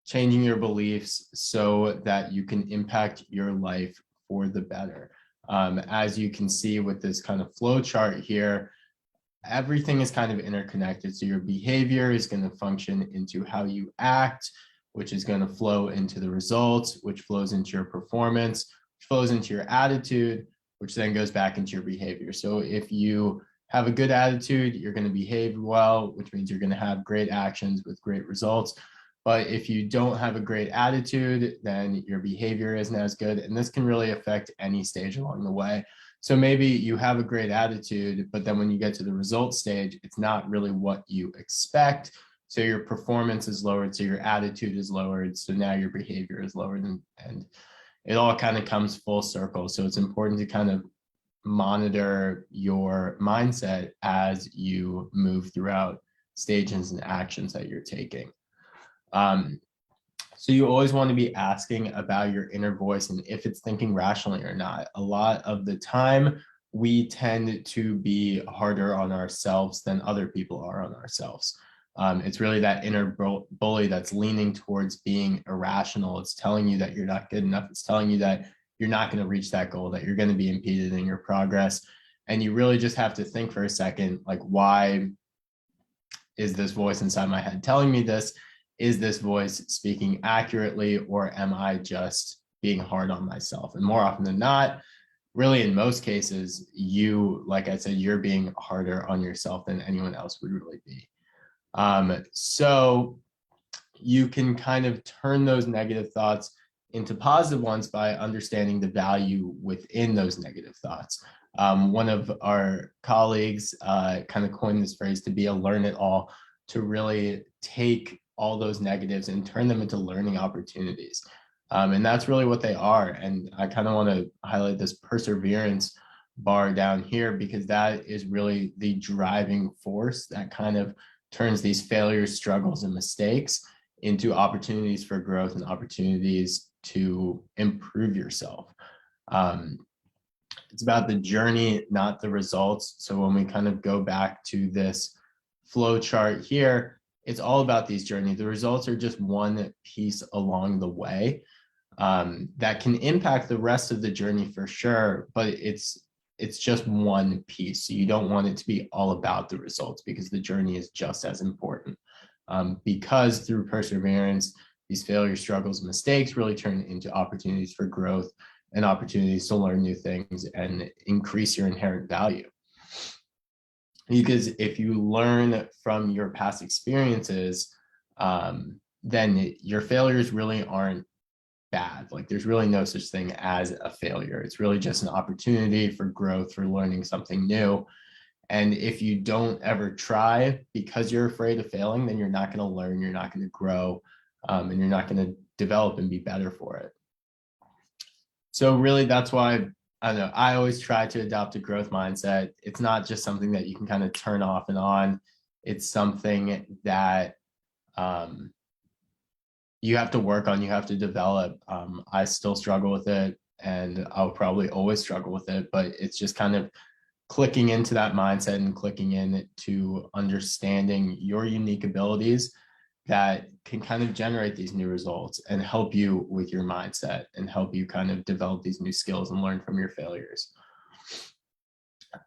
S3: changing your beliefs so that you can impact your life for the better. As you can see with this kind of flow chart here, everything is kind of interconnected. So your behavior is going to function into how you act, which is going to flow into the results, which flows into your performance, which flows into your attitude, which then goes back into your behavior. So if you have a good attitude, you're going to behave well, which means you're going to have great actions with great results. But if you don't have a great attitude, then your behavior isn't as good. And this can really affect any stage along the way. So maybe you have a great attitude, but then when you get to the result stage, it's not really what you expect. So your performance is lowered. So your attitude is lowered. So now your behavior is lowered, and it all kind of comes full circle. So it's important to kind of monitor your mindset as you move throughout stages and actions that you're taking. So you always want to be asking about your inner voice and if it's thinking rationally or not. A lot of the time, we tend to be harder on ourselves than other people are on ourselves. It's really that inner bully that's leaning towards being irrational. It's telling you that you're not good enough. It's telling you that you're not going to reach that goal, that you're going to be impeded in your progress. And you really just have to think for a second, like, why is this voice inside my head telling me this? Is this voice speaking accurately, or am I just being hard on myself? And more often than not, really in most cases, you, like I said, you're being harder on yourself than anyone else would really be. So you can kind of turn those negative thoughts into positive ones by understanding the value within those negative thoughts. One of our colleagues kind of coined this phrase to be a learn it all, to really take all those negatives and turn them into learning opportunities. And that's really what they are. And I kind of want to highlight this perseverance bar down here, because that is really the driving force that kind of turns these failures, struggles, and mistakes into opportunities for growth and opportunities to improve yourself. It's about the journey, not the results. So when we kind of go back to this flow chart here, it's all about these journeys. The results are just one piece along the way that can impact the rest of the journey for sure, but it's just one piece. So you don't want it to be all about the results, because the journey is just as important. Because through perseverance, these failures, struggles, and mistakes really turn into opportunities for growth and opportunities to learn new things and increase your inherent value. Because if you learn from your past experiences, then your failures really aren't bad. Like, there's really no such thing as a failure. It's really just an opportunity for growth, for learning something new. And if you don't ever try because you're afraid of failing, then you're not going to learn, you're not going to grow, and you're not going to develop and be better for it. So really, that's why, I don't know, I always try to adopt a growth mindset. It's not just something that you can kind of turn off and on. It's something that you have to work on, you have to develop. I still struggle with it and I'll probably always struggle with it, but it's just kind of clicking into that mindset and clicking in to understanding your unique abilities that can kind of generate these new results and help you with your mindset and help you kind of develop these new skills and learn from your failures.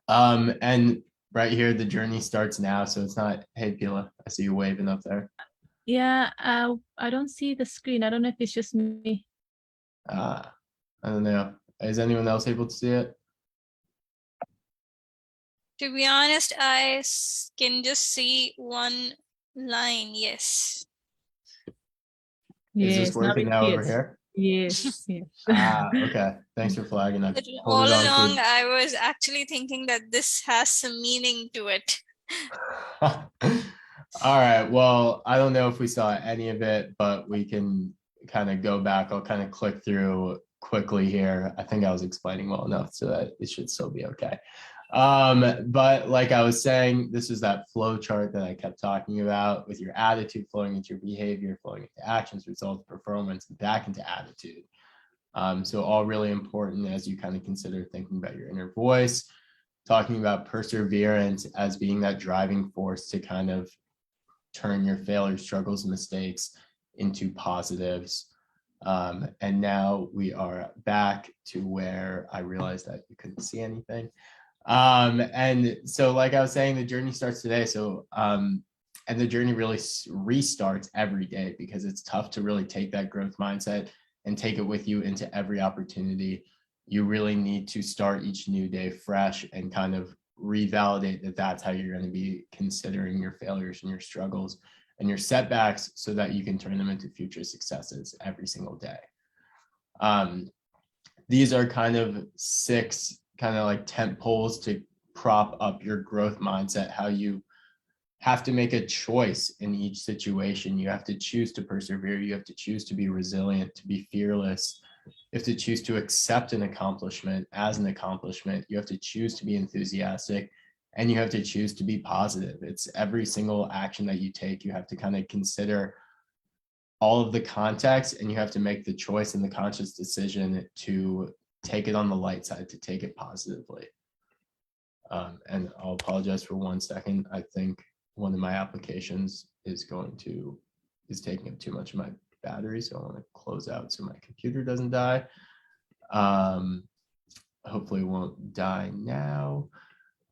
S3: And right here, the journey starts now. So it's not, hey, Pila, I see you waving up there.
S2: Yeah, I don't see the screen. I don't know if it's just me.
S3: I don't know. Is anyone else able to see it?
S1: To be honest, can just see one line. Yes.
S3: Is this
S2: Yes, now
S3: working
S2: it
S3: now over
S2: appears.
S3: here?
S2: Yes, yes.
S3: Okay. Thanks for flagging. I
S1: But
S3: pulled
S1: all
S3: it on
S1: along,
S3: to.
S1: I was actually thinking that this has some meaning to it.
S3: All right. Well, I don't know if we saw any of it, but we can kind of go back. I'll kind of click through quickly here. I think I was explaining well enough so that it should still be okay. But like I was saying, this is that flow chart that I kept talking about with your attitude flowing into your behavior, flowing into actions, results, performance, and back into attitude. So all really important as you kind of consider thinking about your inner voice, talking about perseverance as being that driving force to kind of turn your failures, struggles, and mistakes into positives. And now we are back to where I realized that you couldn't see anything. And so, like I was saying, the journey starts today. So, and the journey really restarts every day because it's tough to really take that growth mindset and take it with you into every opportunity. You really need to start each new day fresh and kind of revalidate that that's how you're going to be considering your failures and your struggles and your setbacks so that you can turn them into future successes every single day. These are kind of 6 kind of like tent poles to prop up your growth mindset, how you have to make a choice in each situation. You have to choose to persevere. You have to choose to be resilient, to be fearless. You have to choose to accept an accomplishment as an accomplishment. You have to choose to be enthusiastic, and you have to choose to be positive. It's every single action that you take, you have to kind of consider all of the context, and you have to make the choice and the conscious decision to take it on the light side, to take it positively. And I'll apologize for 1 second. I think one of my applications is taking up too much of my battery, so I want to close out so my computer doesn't die. Hopefully it won't die now.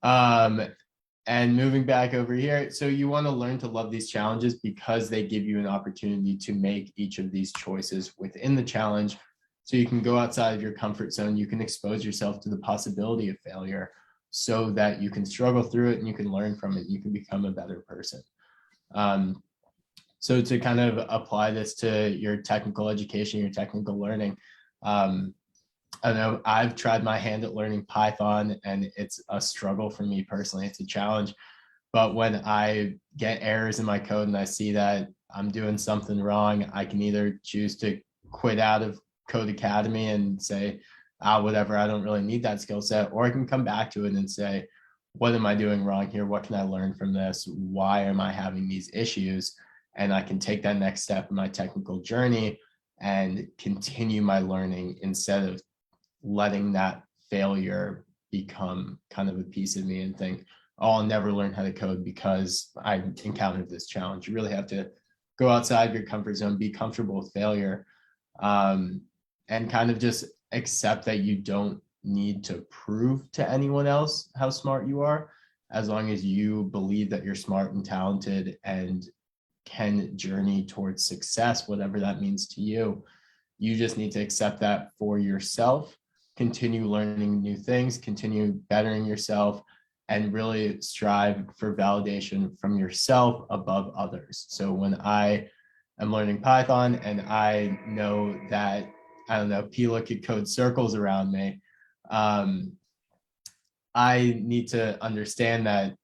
S3: And moving back over here, so you want to learn to love these challenges because they give you an opportunity to make each of these choices within the challenge. So you can go outside of your comfort zone. You can expose yourself to the possibility of failure so that you can struggle through it and you can learn from it. You can become a better person. So to kind of apply this to your technical education, your technical learning, I know I've tried my hand at learning Python and it's a struggle for me personally. It's a challenge. But when I get errors in my code and I see that I'm doing something wrong, I can either choose to quit out of Code Academy and say, whatever, I don't really need that skill set, or I can come back to it and say, what am I doing wrong here? What can I learn from this? Why am I having these issues? And I can take that next step in my technical journey and continue my learning instead of letting that failure become kind of a piece of me and think, oh, I'll never learn how to code because I encountered this challenge. You really have to go outside your comfort zone, be comfortable with failure, and kind of just accept that you don't need to prove to anyone else how smart you are, as long as you believe that you're smart and talented and can journey towards success, whatever that means to you. You just need to accept that for yourself, continue learning new things, continue bettering yourself, and really strive for validation from yourself above others. So when I am learning Python and I know that, I don't know, Pila could code circles around me, I need to understand that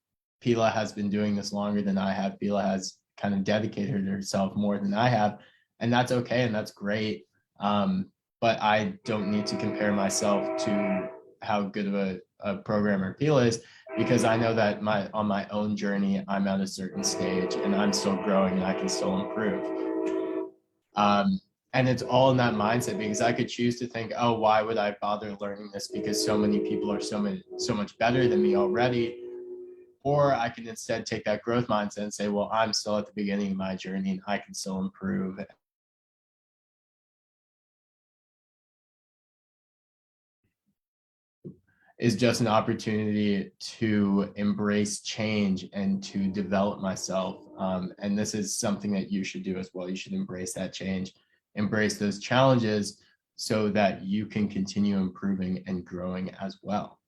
S3: Pila has been doing this longer than I have. Pila has kind of dedicated herself more than I have, and that's okay and that's great. But I don't need to compare myself to how good of a programmer Pila is, because I know that on my own journey, I'm at a certain stage and I'm still growing and I can still improve. And it's all in that mindset, because I could choose to think, oh, why would I bother learning this, because so many people are so much better than me already. Or I can instead take that growth mindset and say, well, I'm still at the beginning of my journey and I can still improve. Is just an opportunity to embrace change and to develop myself. And this is something that you should do as well. You should embrace that change, embrace those challenges, so that you can continue improving and growing as well.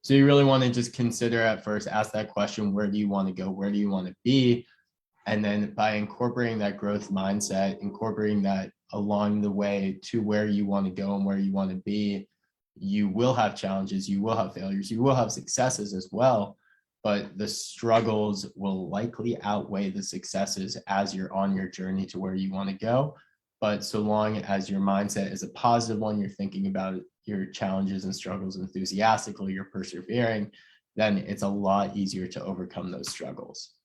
S3: So you really want to just consider at first, ask that question, where do you want to go? Where do you want to be? And then by incorporating that growth mindset, incorporating that along the way to where you want to go and where you want to be, you will have challenges, you will have failures, you will have successes as well, but the struggles will likely outweigh the successes as you're on your journey to where you want to go. But so long as your mindset is a positive one, you're thinking about your challenges and struggles enthusiastically, you're persevering, then it's a lot easier to overcome those struggles.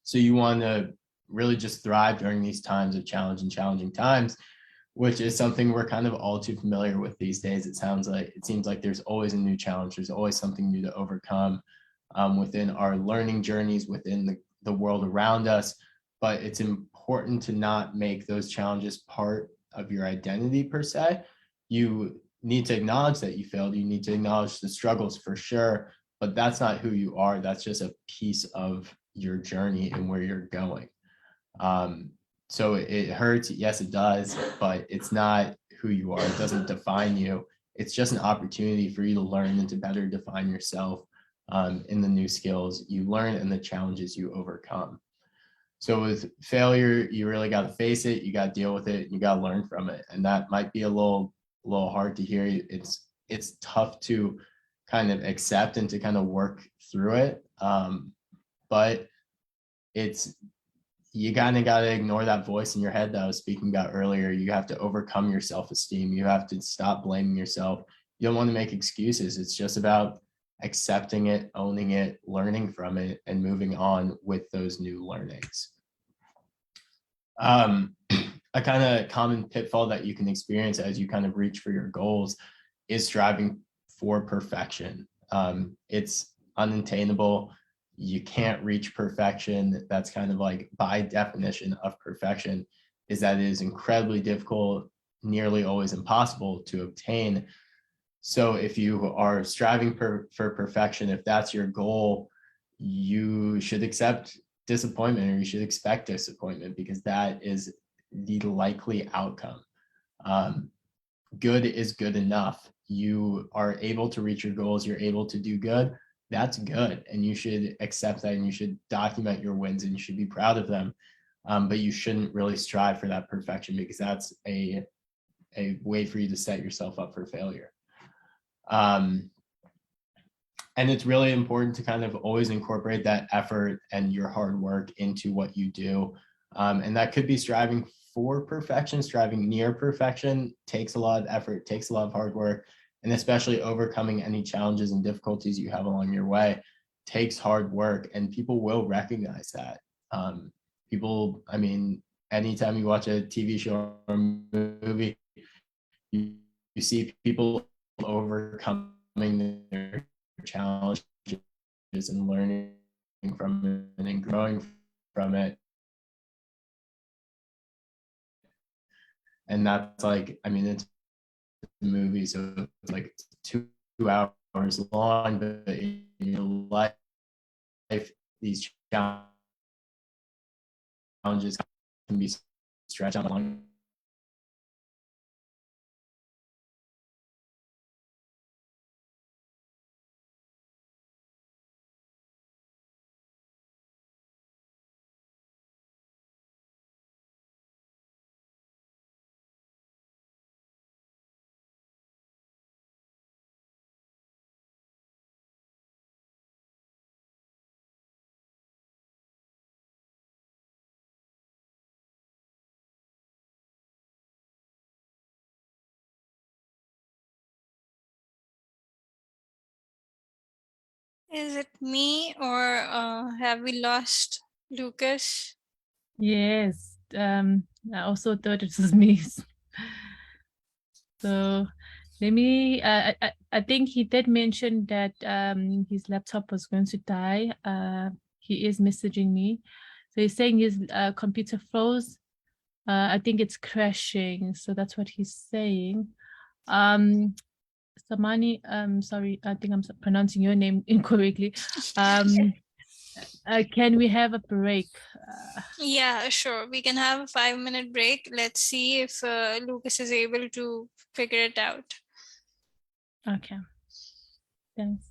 S3: So you want to really just thrive during these times of challenge and challenging times, which is something we're kind of all too familiar with these days. It seems like there's always a new challenge. There's always something new to overcome within our learning journeys, within the world around us. But it's important to not make those challenges part of your identity per se. You need to acknowledge that you failed. You need to acknowledge the struggles for sure, but that's not who you are. That's just a piece of your journey and where you're going. So it hurts. Yes, it does, but it's not who you are. It doesn't define you. It's just an opportunity for you to learn and to better define yourself in the new skills you learn and the challenges you overcome. So with failure, you really got to face it. You got to deal with it. You got to learn from it. And that might be a little hard to hear. It's tough to kind of accept and to kind of work through it. But you kind of got to ignore that voice in your head that I was speaking about earlier. You have to overcome your self-esteem. You have to stop blaming yourself. You don't want to make excuses. It's just about accepting it, owning it, learning from it, and moving on with those new learnings. A kind of common pitfall that you can experience as you kind of reach for your goals is striving for perfection. It's unattainable. You can't reach perfection. That's kind of like by definition of perfection, is that it is incredibly difficult, nearly always impossible to obtain. So if you are striving for perfection, if that's your goal, you should accept disappointment, or you should expect disappointment, because that is the likely outcome. Good is good enough. You are able to reach your goals. You're able to do good. That's good. And you should accept that, and you should document your wins, and you should be proud of them. But you shouldn't really strive for that perfection, because that's a way for you to set yourself up for failure. And it's really important to kind of always incorporate that effort and your hard work into what you do. And that could be striving for perfection. Striving near perfection takes a lot of effort, takes a lot of hard work, and especially overcoming any challenges and difficulties you have along your way takes hard work, and people will recognize that. I mean, anytime you watch a TV show or movie, you see people overcoming their challenges and learning from it and growing from it. And that's like, I mean, it's a movie, so it's like 2 hours long, but in your life, these challenges can be stretched out long.
S1: Is it me, or have we lost Lucas?
S2: Yes. I also thought it was me. So let me, I think he did mention that his laptop was going to die. He is messaging me. So he's saying his computer froze. I think it's crashing. So that's what he's saying. Samani, sorry, I think I'm pronouncing your name incorrectly. Can we have a break?
S1: Yeah, sure. We can have a 5-minute break. Let's see if Lucas is able to figure it out.
S2: Okay. Thanks.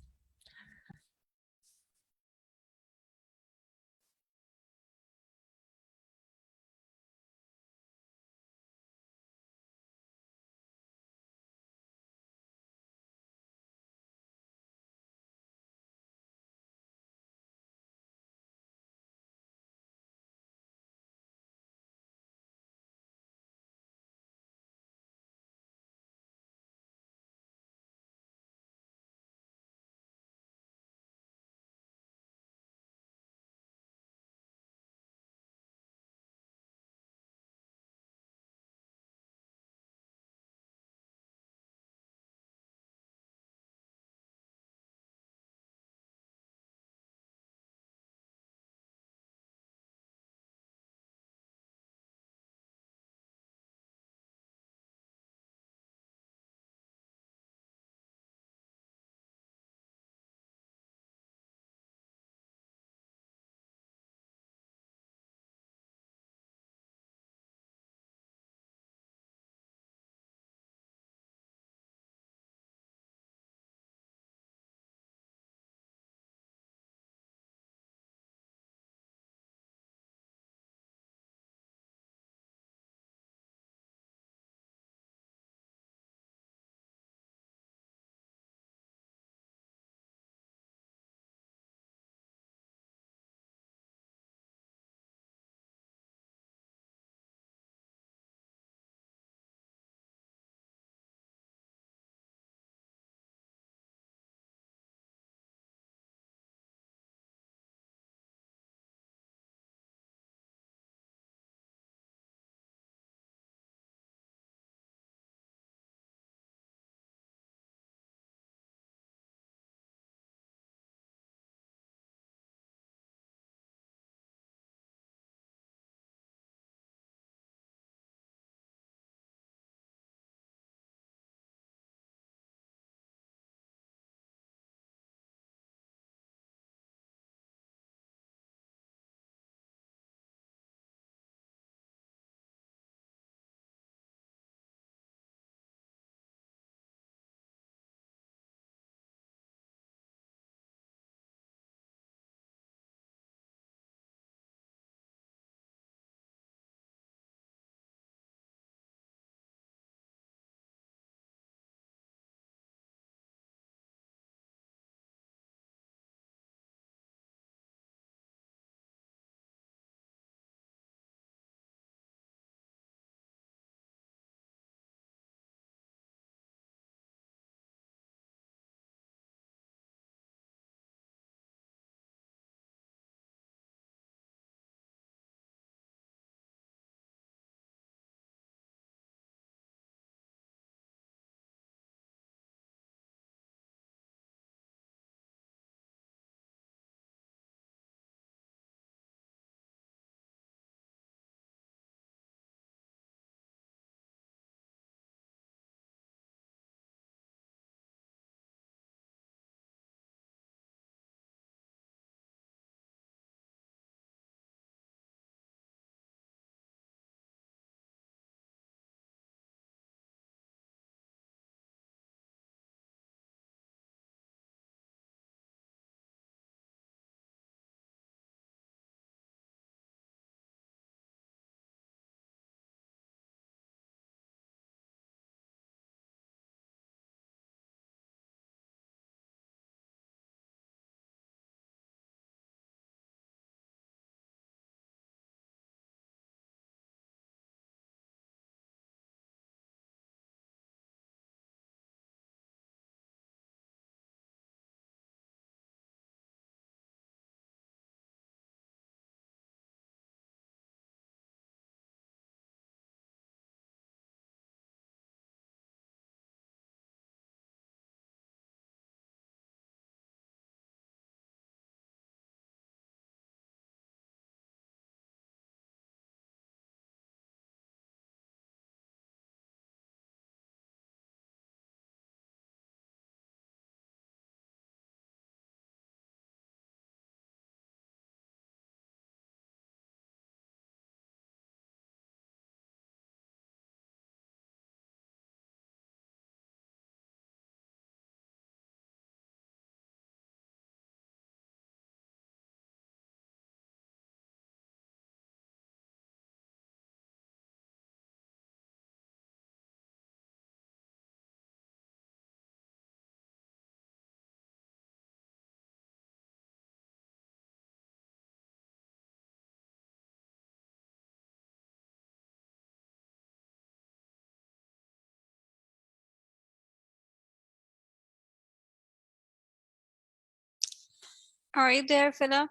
S1: Are you there, Phila?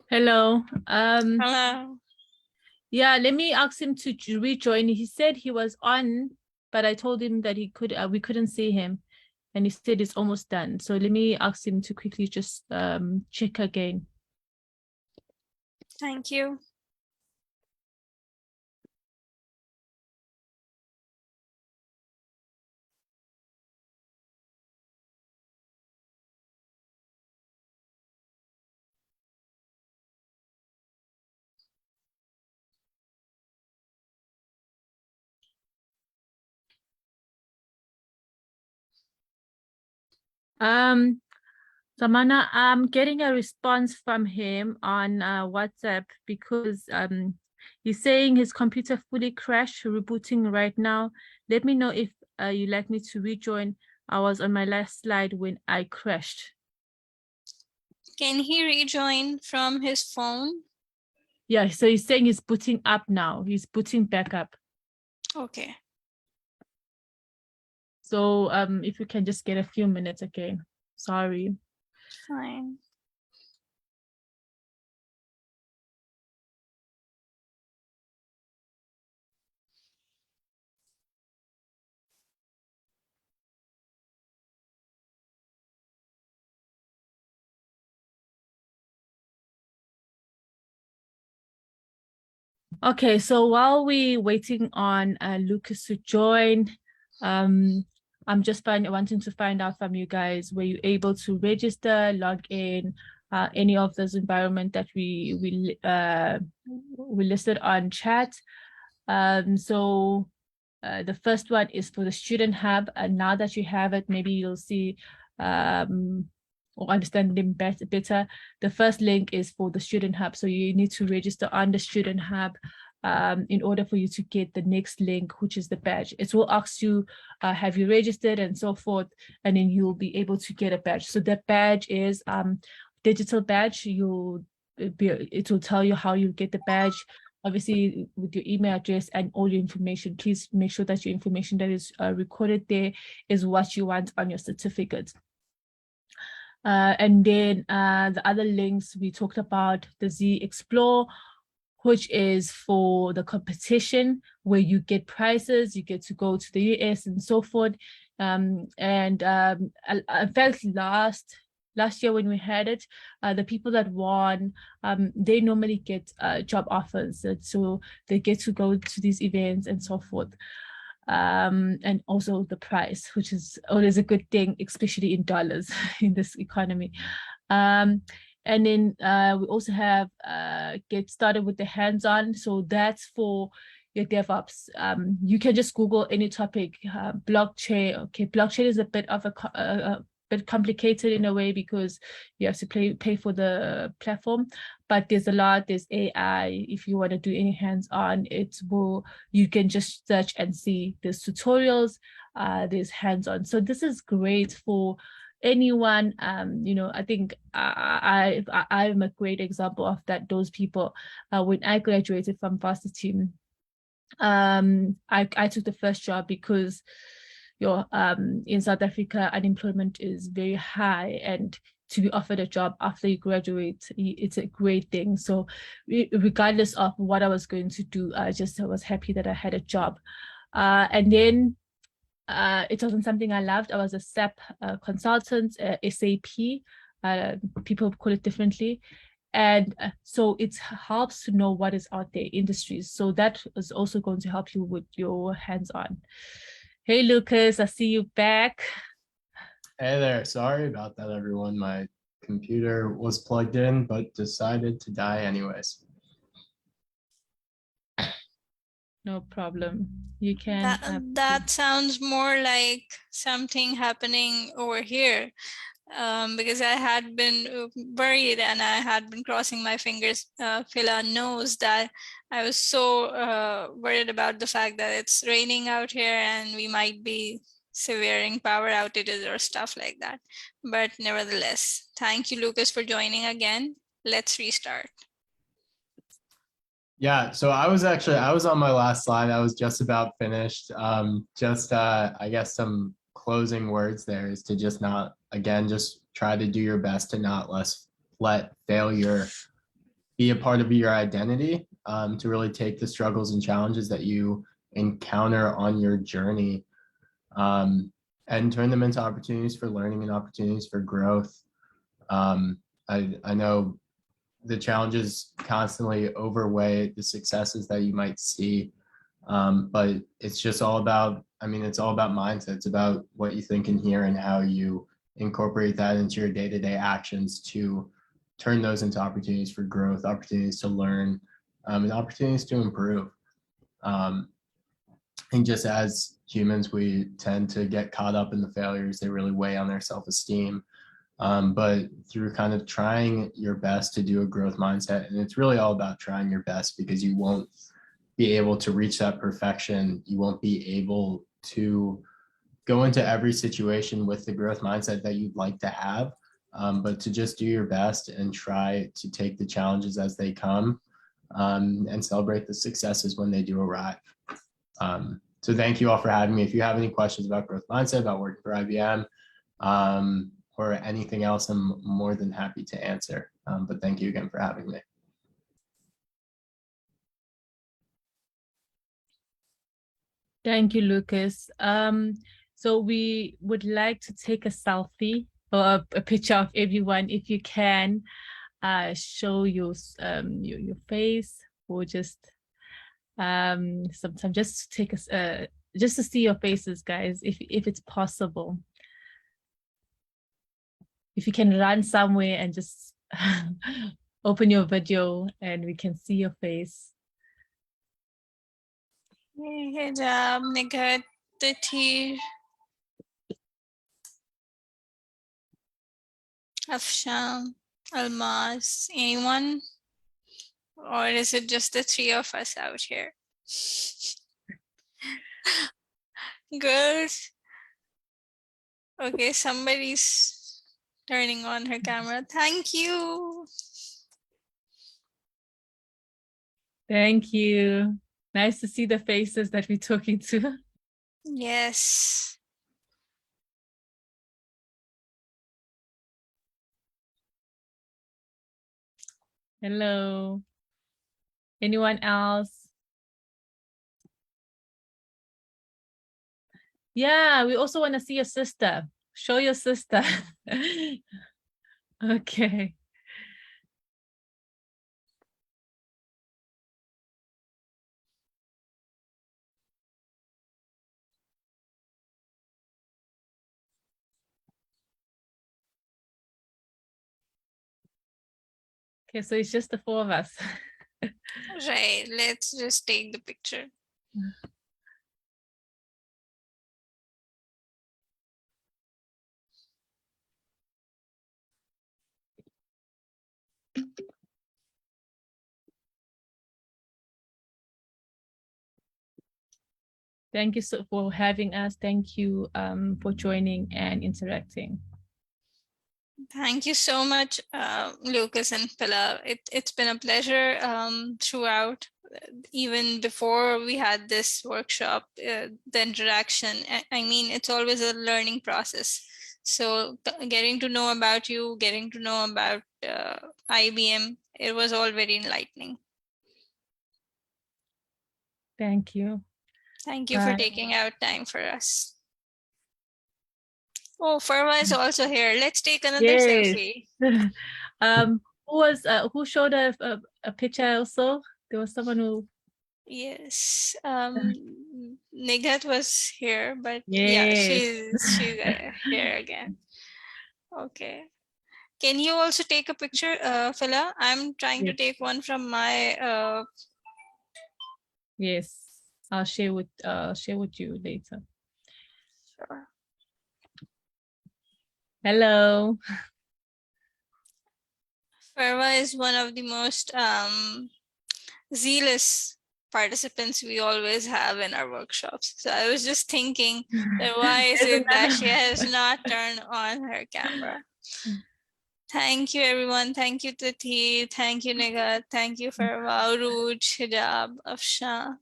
S2: Hello.
S1: Hello.
S2: Yeah, let me ask him to rejoin. He said he was on, but I told him that he could we couldn't see him, and he said it's almost done. So let me ask him to quickly just check again.
S1: Thank you.
S2: Samana, I'm getting a response from him on WhatsApp because he's saying his computer fully crashed, rebooting right now. Let me know if you'd like me to rejoin. I was on my last slide when I crashed.
S1: Can he rejoin from his phone?
S2: Yeah, so he's saying he's booting up now. He's booting back up.
S1: Okay.
S2: So if you can just get a few minutes again. Sorry.
S1: Fine.
S2: Okay, so while we're waiting on Lucas to join, I'm just wanting to find out from you guys, were you able to register, log in, any of those environment that we listed on chat? So the first one is for the Student Hub, and now that you have it, maybe you'll see or understand them better. The first link is for the Student Hub, so you need to register on the Student Hub in order for you to get the next link, which is the badge. It will ask you, have you registered and so forth, and then you'll be able to get a badge. So that badge is digital badge. It will tell you how you get the badge, obviously with your email address and all your information. Please make sure that your information that is recorded there is what you want on your certificate. And then the other links we talked about, the Z Explore, which is for the competition where you get prizes, you get to go to the US and so forth. In fact, last year when we had it, the people that won, they normally get job offers, so they get to go to these events and so forth. And also the price, which is always a good thing, especially in dollars in this economy. And then we also have get started with the hands-on. So that's for your DevOps. You can just Google any topic, blockchain. Okay, blockchain is a bit of a bit complicated in a way because you have to pay for the platform, but there's a lot. There's AI. If you want to do any hands-on, you can just search and see. There's tutorials, there's hands-on. So this is great for anyone. I think I'm a great example of that. Those people, when I graduated from varsity, I took the first job because in South Africa unemployment is very high, and to be offered a job after you graduate, it's a great thing. So regardless of what I was going to do, I was happy that I had a job. And then it wasn't something I loved. I was a SAP consultant, SAP. People call it differently. And so it helps to know what is out there, industries. So that is also going to help you with your hands-on. Hey, Lucas, I see you back.
S3: Hey there. Sorry about that, everyone. My computer was plugged in, but decided to die anyways.
S2: No problem. You can.
S1: That sounds more like something happening over here. Because I had been worried and I had been crossing my fingers. Phila knows that I was so worried about the fact that it's raining out here and we might be severing power outages or stuff like that. But nevertheless, thank you, Lucas, for joining again. Let's restart.
S3: Yeah, so I was on my last slide. I was just about finished. I guess some closing words there is to just not, again, just try to do your best to not let failure be a part of your identity, to really take the struggles and challenges that you encounter on your journey, and turn them into opportunities for learning and opportunities for growth. I know the challenges constantly overweigh the successes that you might see, but it's just all about, it's all about mindset. It's about what you think and hear and how you incorporate that into your day-to-day actions to turn those into opportunities for growth, opportunities to learn, and opportunities to improve. And just as humans, we tend to get caught up in the failures. They really weigh on their self-esteem. But through kind of trying your best to do a growth mindset, and it's really all about trying your best, because you won't be able to reach that perfection. You won't be able to go into every situation with the growth mindset that you'd like to have, but to just do your best and try to take the challenges as they come, and celebrate the successes when they do arrive. So thank you all for having me. If you have any questions about growth mindset, about working for IBM, or anything else, I'm more than happy to answer. But thank you again for having me.
S2: Thank you, Lucas. So we would like to take a selfie or a picture of everyone. If you can, show your face, or just sometime just to take us just to see your faces, guys, if it's possible. If you can run somewhere and just open your video and we can see your face.
S1: Good job, Nigat, Tatir, Afsham, Almaz. Anyone? Or is it just the three of us out here? Girls. Okay, somebody's turning on her camera. Thank you.
S2: Thank you. Nice to see the faces that we're talking to.
S1: Yes.
S2: Hello. Anyone else? Yeah, we also want to see your sister. Show your sister. Okay. Okay, so it's just the four of us.
S1: Right. Let's just take the picture.
S2: Thank you so for having us. Thank you for joining and interacting.
S1: Thank you so much, Lucas and Pilla. It's been a pleasure throughout. Even before we had this workshop, the interaction, I mean, it's always a learning process. So getting to know about you, getting to know about IBM, it was all very enlightening.
S2: Thank you.
S1: Thank you for taking out time for us. Oh, Farwa is also here. Let's take another selfie.
S2: Who showed a picture also? There was someone who.
S1: Yes, Nighat was here, but yeah,
S2: Yes.
S1: she's here again. Okay. Can you also take a picture, Phila? I'm trying to take one from my
S2: Yes, I'll share with you later.
S1: Sure.
S2: Hello.
S1: Farwa is one of the most zealous participants we always have in our workshops. So I was just thinking that why is it that she has not turned on her camera? Thank you, everyone. Thank you, Tati. Thank you, Nighat. Thank you, Farwa, Uruj, Hijab, Afsha.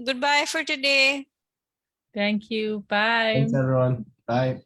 S1: Goodbye for today.
S2: Thank you. Bye.
S3: Thanks, everyone. Bye.